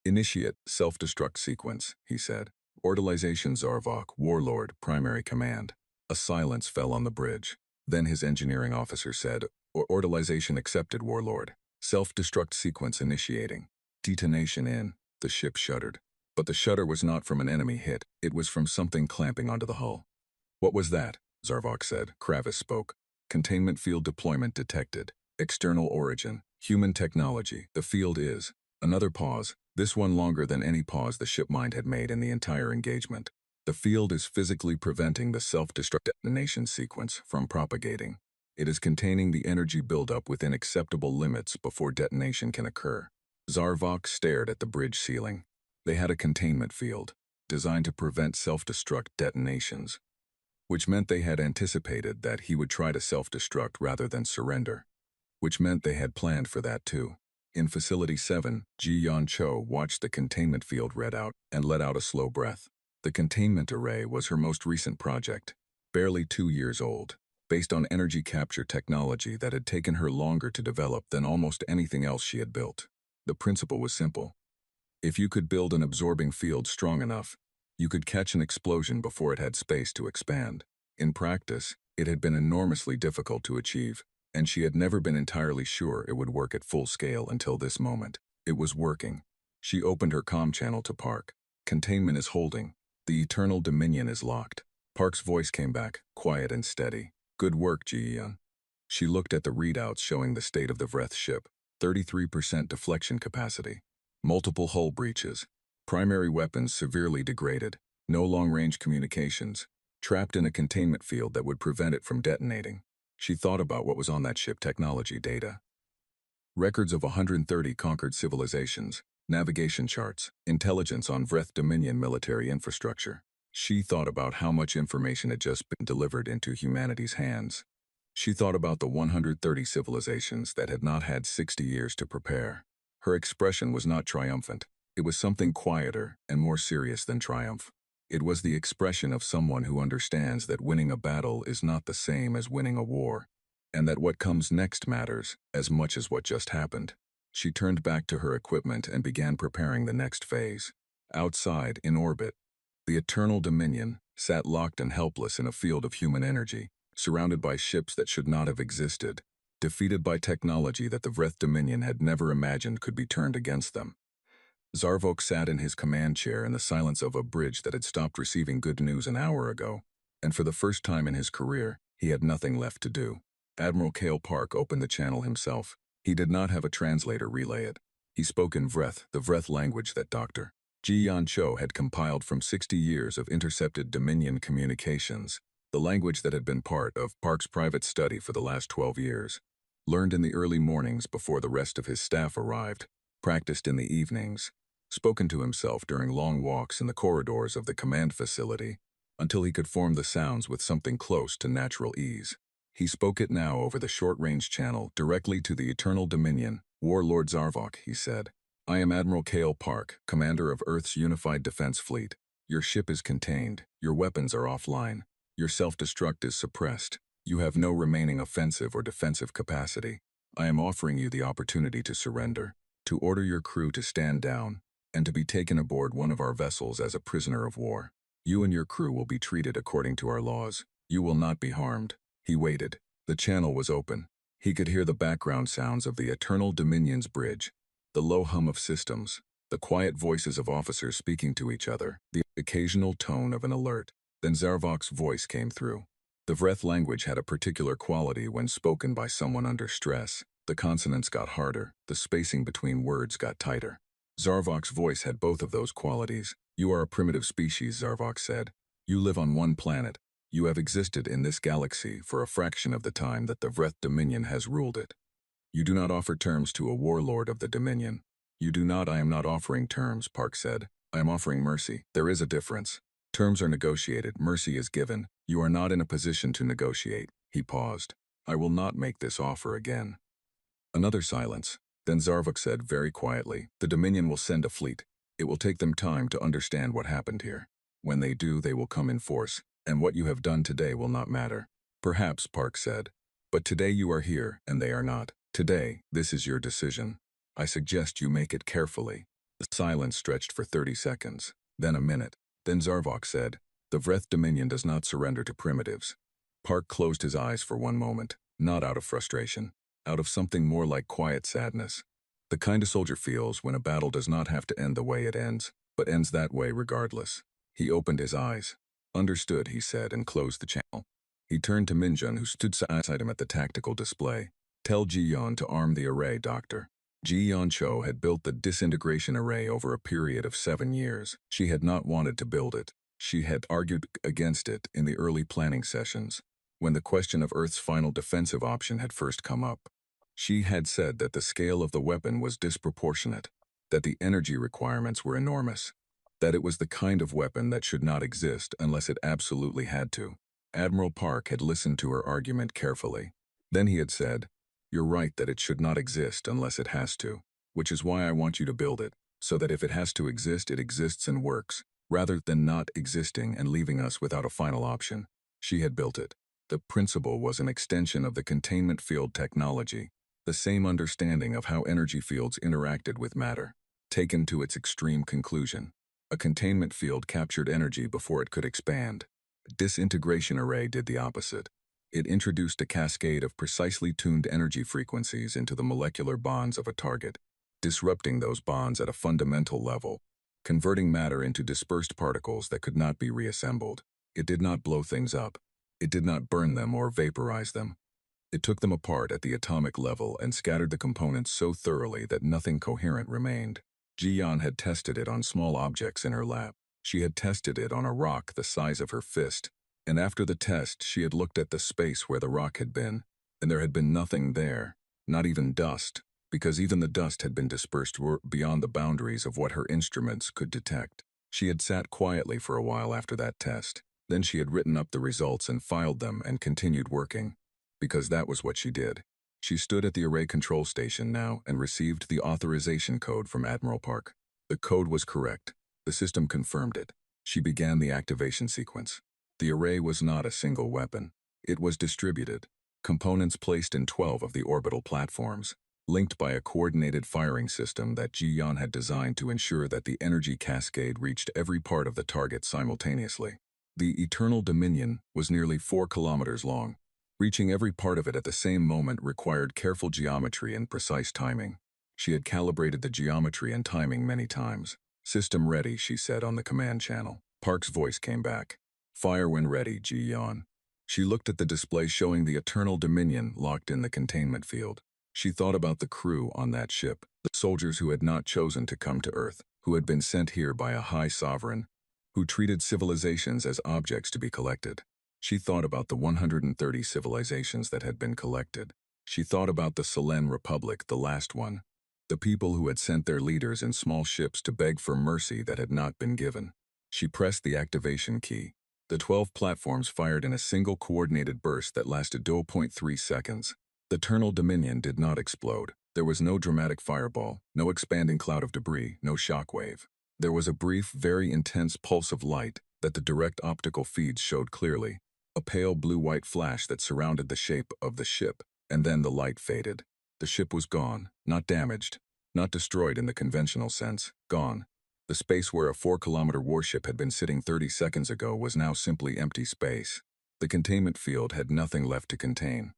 S1: Initiate self-destruct sequence, he said. Orderlization Zarvok, Warlord, Primary Command. A silence fell on the bridge. Then his engineering officer said, Orderlization accepted, Warlord. Self-destruct sequence initiating. Detonation in. The ship shuddered. But the shudder was not from an enemy hit. It was from something clamping onto the hull. What was that? Zarvok said. Kravis spoke. Containment field deployment detected. External origin. Human technology. The field is. Another pause. This one longer than any pause the ship mind had made in the entire engagement. The field is physically preventing the self-destruct detonation sequence from propagating. It is containing the energy buildup within acceptable limits before detonation can occur. Zarvok stared at the bridge ceiling. They had a containment field, designed to prevent self-destruct detonations, which meant they had anticipated that he would try to self-destruct rather than surrender, which meant they had planned for that too. In Facility 7, Ji Yan Cho watched the containment field read out and let out a slow breath. The containment array was her most recent project, barely 2 years old. based on energy capture technology that had taken her longer to develop than almost anything else she had built. The principle was simple. If you could build an absorbing field strong enough, you could catch an explosion before it had space to expand. In practice, it had been enormously difficult to achieve, and she had never been entirely sure it would work at full scale until this moment. It was working. She opened her comm channel to Park. Containment is holding. The Eternal Dominion is locked. Park's voice came back, quiet and steady. Good work, Ji-yeon. She looked at the readouts showing the state of the Vreth ship. 33% deflection capacity. Multiple hull breaches. Primary weapons severely degraded. No long-range communications. Trapped in a containment field that would prevent it from detonating. She thought about what was on that ship technology data. Records of 130 conquered civilizations. Navigation charts. Intelligence on Vreth Dominion military infrastructure. She thought about how much information had just been delivered into humanity's hands. She thought about the 130 civilizations that had not had 60 years to prepare. Her expression was not triumphant. It was something quieter and more serious than triumph. It was the expression of someone who understands that winning a battle is not the same as winning a war, and that what comes next matters as much as what just happened. She turned back to her equipment and began preparing the next phase. Outside, in orbit, the Eternal Dominion sat locked and helpless in a field of human energy, surrounded by ships that should not have existed, defeated by technology that the Vreth Dominion had never imagined could be turned against them. Zarvok sat in his command chair in the silence of a bridge that had stopped receiving good news an hour ago, and for the first time in his career, he had nothing left to do. Admiral Kale Park opened the channel himself. He did not have a translator relay it. He spoke in Vreth, the Vreth language that Dr. Ji-yeon Cho had compiled from 60 years of intercepted Dominion communications, the language that had been part of Park's private study for the last 12 years. Learned in the early mornings before the rest of his staff arrived, practiced in the evenings, spoken to himself during long walks in the corridors of the command facility, until he could form the sounds with something close to natural ease. He spoke it now over the short-range channel directly to the Eternal Dominion. Warlord Zarvok, he said. I am Admiral Kale Park, commander of Earth's Unified Defense Fleet. Your ship is contained. Your weapons are offline. Your self-destruct is suppressed. You have no remaining offensive or defensive capacity. I am offering you the opportunity to surrender, to order your crew to stand down, and to be taken aboard one of our vessels as a prisoner of war. You and your crew will be treated according to our laws. You will not be harmed. He waited. The channel was open. He could hear the background sounds of the Eternal Dominion's bridge, the low hum of systems, the quiet voices of officers speaking to each other, the occasional tone of an alert. Then Zarvok's voice came through. The Vreth language had a particular quality when spoken by someone under stress. The consonants got harder, the spacing between words got tighter. Zarvok's voice had both of those qualities. You are a primitive species, Zarvok said. You live on one planet. You have existed in this galaxy for a fraction of the time that the Vreth Dominion has ruled it. You do not offer terms to a warlord of the Dominion. You do not. I am not offering terms, Park said. I am offering mercy. There is a difference. Terms are negotiated, mercy is given. You are not in a position to negotiate. He paused. I will not make this offer again. Another silence. Then Zarvok said very quietly, the Dominion will send a fleet. It will take them time to understand what happened here. When they do, they will come in force, and what you have done today will not matter. Perhaps, Park said. But today you are here, and they are not. Today, this is your decision. I suggest you make it carefully. The silence stretched for 30 seconds, then a minute. Then Zarvok said, the Vreth Dominion does not surrender to primitives. Park closed his eyes for one moment, not out of frustration, out of something more like quiet sadness. The kind a soldier feels when a battle does not have to end the way it ends, but ends that way regardless. He opened his eyes. Understood, he said, and closed the channel. He turned to Minjun, who stood beside him at the tactical display. Tell Ji-yeon to arm the array, Doctor. Ji-yeon Cho had built the disintegration array over a period of 7 years. She had not wanted to build it. She had argued against it in the early planning sessions, when the question of Earth's final defensive option had first come up. She had said that the scale of the weapon was disproportionate, that the energy requirements were enormous, that it was the kind of weapon that should not exist unless it absolutely had to. Admiral Park had listened to her argument carefully. Then he had said, you're right that it should not exist unless it has to, which is why I want you to build it, so that if it has to exist, it exists and works, rather than not existing and leaving us without a final option. She had built it. The principle was an extension of the containment field technology, the same understanding of how energy fields interacted with matter, taken to its extreme conclusion. A containment field captured energy before it could expand. A disintegration array did the opposite. It introduced a cascade of precisely tuned energy frequencies into the molecular bonds of a target, disrupting those bonds at a fundamental level, converting matter into dispersed particles that could not be reassembled. It did not blow things up. It did not burn them or vaporize them. It took them apart at the atomic level and scattered the components so thoroughly that nothing coherent remained. Ji-Yan had tested it on small objects in her lab. She had tested it on a rock the size of her fist, and after the test she had looked at the space where the rock had been, and there had been nothing there, not even dust, because even the dust had been dispersed beyond the boundaries of what her instruments could detect. She had sat quietly for a while after that test. Then she had written up the results and filed them and continued working, because that was what she did. She stood at the array control station now and received the authorization code from Admiral Park. The code was correct. The system confirmed it. She began the activation sequence. The array was not a single weapon. It was distributed. Components placed in 12 of the orbital platforms, linked by a coordinated firing system that Ji-Yan had designed to ensure that the energy cascade reached every part of the target simultaneously. The Eternal Dominion was nearly 4 kilometers long. Reaching every part of it at the same moment required careful geometry and precise timing. She had calibrated the geometry and timing many times. "System ready," she said on the command channel. Park's voice came back. "Fire when ready, Ji-Yan." She looked at the display showing the Eternal Dominion locked in the containment field. She thought about the crew on that ship, the soldiers who had not chosen to come to Earth, who had been sent here by a high sovereign, who treated civilizations as objects to be collected. She thought about the 130 civilizations that had been collected. She thought about the Selene Republic, the last one, the people who had sent their leaders in small ships to beg for mercy that had not been given. She pressed the activation key. The 12 platforms fired in a single coordinated burst that lasted 0.3 seconds. The Eternal Dominion did not explode. There was no dramatic fireball, no expanding cloud of debris, no shockwave. There was a brief, very intense pulse of light that the direct optical feeds showed clearly, a pale blue-white flash that surrounded the shape of the ship, and then the light faded. The ship was gone, not damaged, not destroyed in the conventional sense, gone. The space where a 4-kilometer warship had been sitting 30 seconds ago was now simply empty space. The containment field had nothing left to contain.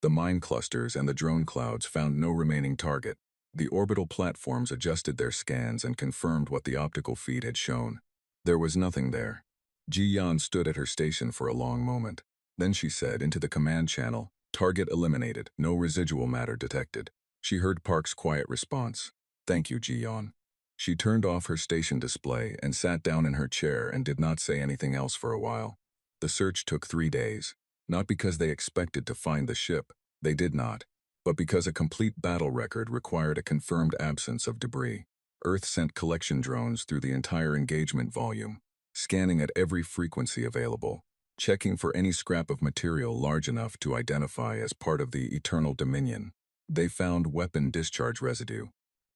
S1: The mine clusters and the drone clouds found no remaining target. The orbital platforms adjusted their scans and confirmed what the optical feed had shown. There was nothing there. Ji-Yan stood at her station for a long moment. Then she said into the command channel, "Target eliminated, no residual matter detected." She heard Park's quiet response, "Thank you, Ji-Yan." She turned off her station display and sat down in her chair and did not say anything else for a while. The search took 3 days. Not because they expected to find the ship, they did not, but because a complete battle record required a confirmed absence of debris. Earth sent collection drones through the entire engagement volume, scanning at every frequency available, checking for any scrap of material large enough to identify as part of the Eternal Dominion. They found weapon discharge residue.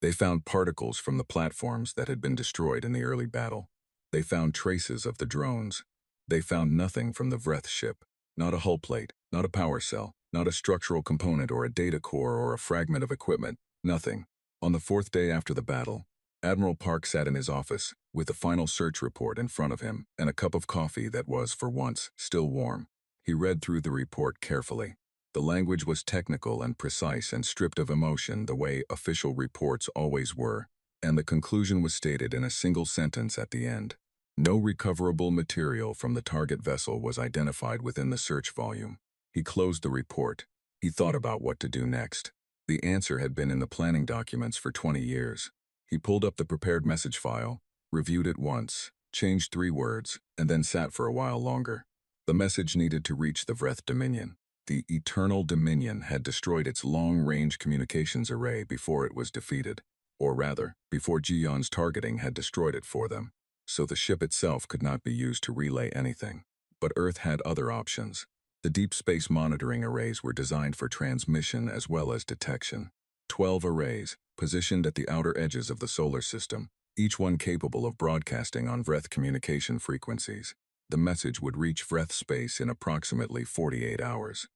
S1: They found particles from the platforms that had been destroyed in the early battle. They found traces of the drones. They found nothing from the Vreth ship, not a hull plate, not a power cell, not a structural component or a data core or a fragment of equipment, nothing. On the 4th day after the battle, Admiral Park sat in his office, with the final search report in front of him and a cup of coffee that was, for once, still warm. He read through the report carefully. The language was technical and precise and stripped of emotion the way official reports always were, and the conclusion was stated in a single sentence at the end. No recoverable material from the target vessel was identified within the search volume. He closed the report. He thought about what to do next. The answer had been in the planning documents for 20 years. He pulled up the prepared message file, reviewed it once, changed 3 words, and then sat for a while longer. The message needed to reach the Vreth Dominion. The Eternal Dominion had destroyed its long-range communications array before it was defeated, or rather, before Ji-Yan's targeting had destroyed it for them. So the ship itself could not be used to relay anything. But Earth had other options. The deep space monitoring arrays were designed for transmission as well as detection. 12 arrays, positioned at the outer edges of the solar system, each one capable of broadcasting on Vreth communication frequencies. The message would reach Vreth space in approximately 48 hours.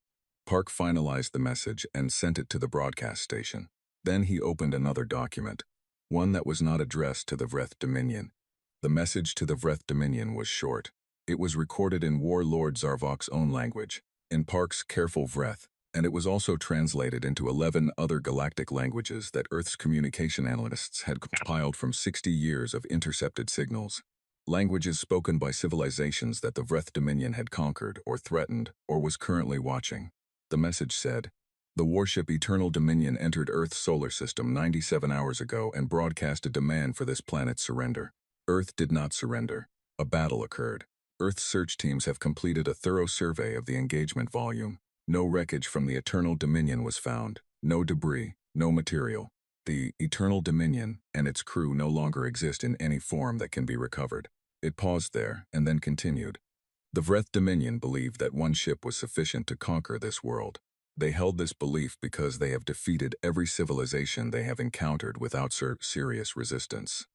S1: Park finalized the message and sent it to the broadcast station. Then he opened another document, one that was not addressed to the Vreth Dominion. The message to the Vreth Dominion was short. It was recorded in Warlord Zarvok's own language, in Park's careful Vreth, and it was also translated into 11 other galactic languages that Earth's communication analysts had compiled from 60 years of intercepted signals. Languages spoken by civilizations that the Vreth Dominion had conquered or threatened or was currently watching. The message said, "The warship Eternal Dominion entered Earth's solar system 97 hours ago and broadcast a demand for this planet's surrender. Earth did not surrender. A battle occurred. Earth's search teams have completed a thorough survey of the engagement volume. No wreckage from the Eternal Dominion was found. No debris, no material. The Eternal Dominion and its crew no longer exist in any form that can be recovered." It paused there and then continued. The Vreth Dominion believed that one ship was sufficient to conquer this world. They held this belief because they have defeated every civilization they have encountered without serious resistance.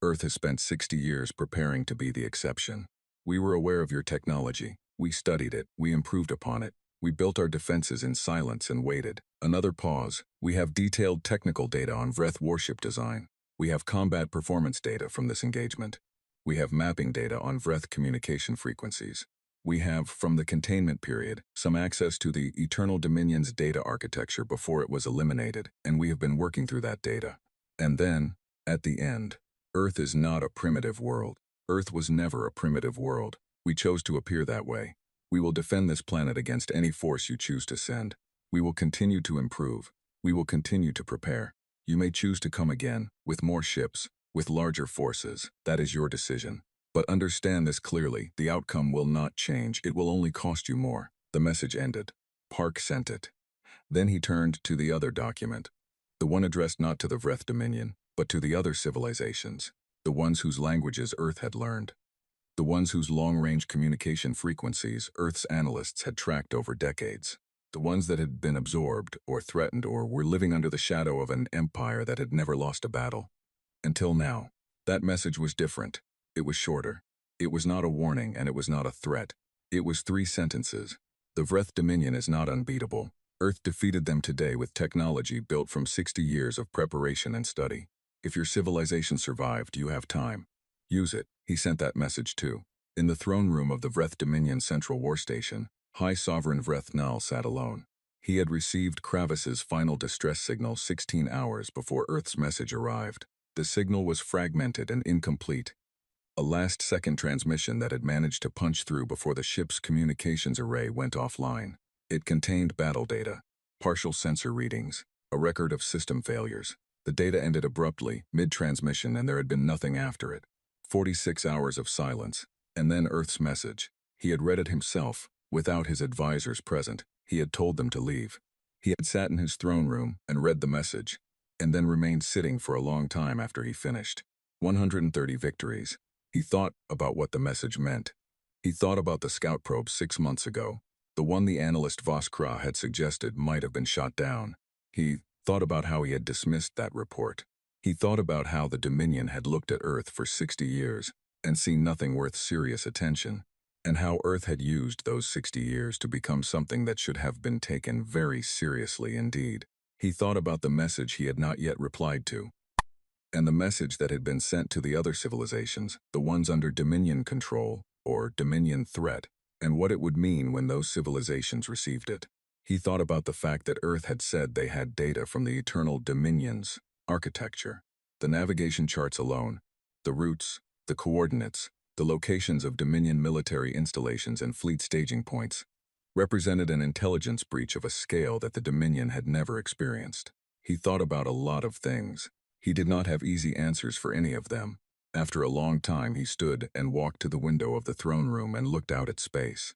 S1: Earth has spent 60 years preparing to be the exception. We were aware of your technology. We studied it. We improved upon it. We built our defenses in silence and waited. Another pause. We have detailed technical data on Vreth warship design. We have combat performance data from this engagement. We have mapping data on Vreth communication frequencies. We have, from the containment period, some access to the Eternal Dominion's data architecture before it was eliminated, and we have been working through that data. And then, at the end, Earth is not a primitive world. Earth was never a primitive world. We chose to appear that way. We will defend this planet against any force you choose to send. We will continue to improve. We will continue to prepare. You may choose to come again, with more ships, with larger forces. That is your decision. But understand this clearly, the outcome will not change. It will only cost you more. The message ended. Park sent it. Then he turned to the other document, the one addressed not to the Vreth Dominion, but to the other civilizations, the ones whose languages Earth had learned, the ones whose long-range communication frequencies Earth's analysts had tracked over decades, the ones that had been absorbed or threatened or were living under the shadow of an empire that had never lost a battle. Until now, that message was different. It was shorter. It was not a warning and it was not a threat. It was 3 sentences. The Vreth Dominion is not unbeatable. Earth defeated them today with technology built from 60 years of preparation and study. If your civilization survived, you have time. Use it. He sent that message too. In the throne room of the Vreth Dominion Central War Station, High Sovereign Vreth Nal sat alone. He had received Kravis's final distress signal 16 hours before Earth's message arrived. The signal was fragmented and incomplete. A last-second transmission that had managed to punch through before the ship's communications array went offline. It contained battle data, partial sensor readings, a record of system failures. The data ended abruptly, mid-transmission, and there had been nothing after it. 46 hours of silence, and then Earth's message. He had read it himself, without his advisors present. He had told them to leave. He had sat in his throne room and read the message, and then remained sitting for a long time after he finished. 130 victories. He thought about what the message meant. He thought about the scout probe 6 months ago, the one the analyst Voskra had suggested might have been shot down. He thought about how he had dismissed that report. He thought about how the Dominion had looked at Earth for 60 years and seen nothing worth serious attention, and how Earth had used those 60 years to become something that should have been taken very seriously indeed. He thought about the message he had not yet replied to, and the message that had been sent to the other civilizations, the ones under Dominion control, or Dominion threat, and what it would mean when those civilizations received it. He thought about the fact that Earth had said they had data from the Eternal Dominion's architecture, the navigation charts alone, the routes, the coordinates, the locations of Dominion military installations and fleet staging points, represented an intelligence breach of a scale that the Dominion had never experienced. He thought about a lot of things. He did not have easy answers for any of them. After a long time, he stood and walked to the window of the throne room and looked out at space.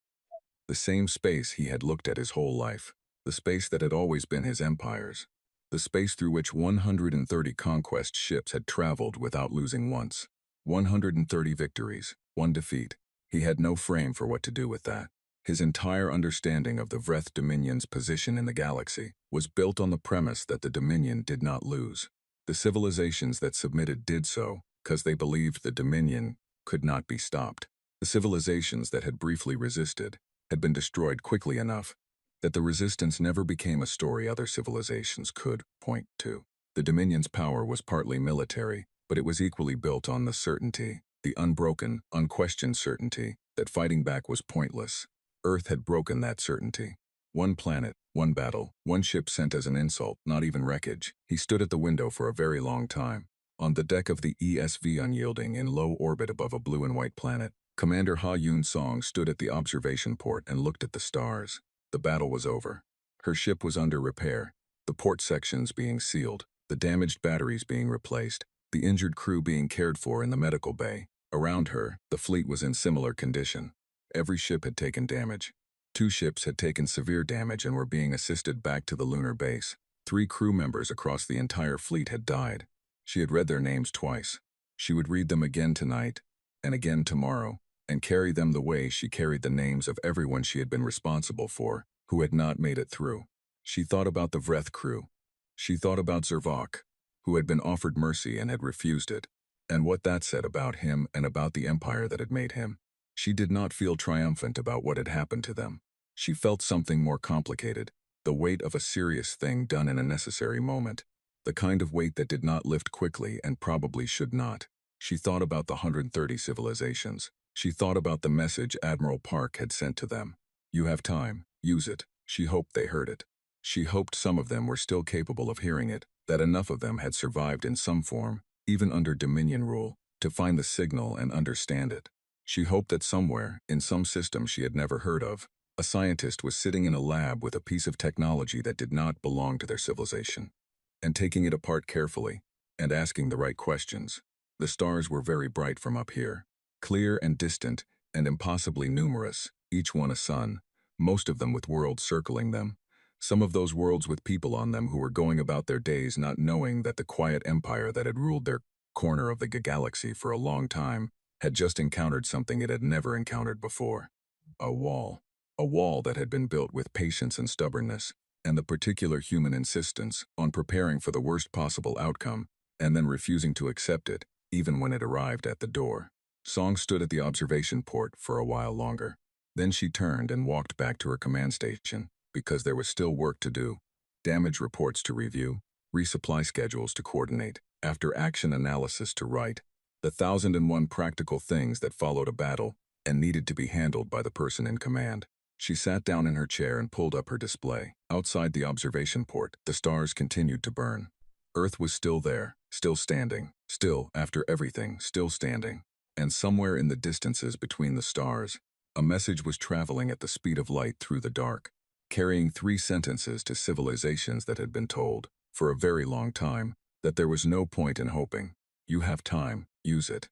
S1: The same space he had looked at his whole life, the space that had always been his empire's, the space through which 130 conquest ships had traveled without losing once. 130 victories, 1 defeat. He had no frame for what to do with that. His entire understanding of the Vreth Dominion's position in the galaxy was built on the premise that the Dominion did not lose. The civilizations that submitted did so because they believed the Dominion could not be stopped. The civilizations that had briefly resisted had been destroyed quickly enough that the resistance never became a story other civilizations could point to. The Dominion's power was partly military, but it was equally built on the certainty, the unbroken, unquestioned certainty, that fighting back was pointless. Earth had broken that certainty. One planet, one battle, one ship sent as an insult, not even wreckage. He stood at the window for a very long time. On the deck of the ESV Unyielding in low orbit above a blue and white planet, Commander Ha Yun Song stood at the observation port and looked at the stars. The battle was over. Her ship was under repair, the port sections being sealed, the damaged batteries being replaced, the injured crew being cared for in the medical bay. Around her, the fleet was in similar condition. Every ship had taken damage. 2 ships had taken severe damage and were being assisted back to the lunar base. 3 crew members across the entire fleet had died. She had read their names twice. She would read them again tonight, and again tomorrow, and carry them the way she carried the names of everyone she had been responsible for, who had not made it through. She thought about the Vreth crew. She thought about Zervok, who had been offered mercy and had refused it, and what that said about him and about the empire that had made him. She did not feel triumphant about what had happened to them. She felt something more complicated, the weight of a serious thing done in a necessary moment, the kind of weight that did not lift quickly and probably should not. She thought about the 130 civilizations. She thought about the message Admiral Park had sent to them. You have time, use it. She hoped they heard it. She hoped some of them were still capable of hearing it, that enough of them had survived in some form, even under Dominion rule, to find the signal and understand it. She hoped that somewhere, in some system she had never heard of, a scientist was sitting in a lab with a piece of technology that did not belong to their civilization, and taking it apart carefully, and asking the right questions. The stars were very bright from up here, clear and distant, and impossibly numerous, each one a sun, most of them with worlds circling them. Some of those worlds with people on them who were going about their days not knowing that the quiet empire that had ruled their corner of the galaxy for a long time had just encountered something it had never encountered before. A wall. A wall that had been built with patience and stubbornness, and the particular human insistence on preparing for the worst possible outcome, and then refusing to accept it, even when it arrived at the door. Song stood at the observation port for a while longer. Then she turned and walked back to her command station, because there was still work to do, damage reports to review, resupply schedules to coordinate, after-action analysis to write, the 1,001 practical things that followed a battle and needed to be handled by the person in command. She sat down in her chair and pulled up her display. Outside the observation port, the stars continued to burn. Earth was still there, still standing, still, after everything, still standing. And somewhere in the distances between the stars, a message was traveling at the speed of light through the dark, carrying 3 sentences to civilizations that had been told, for a very long time, that there was no point in hoping. You have time, use it.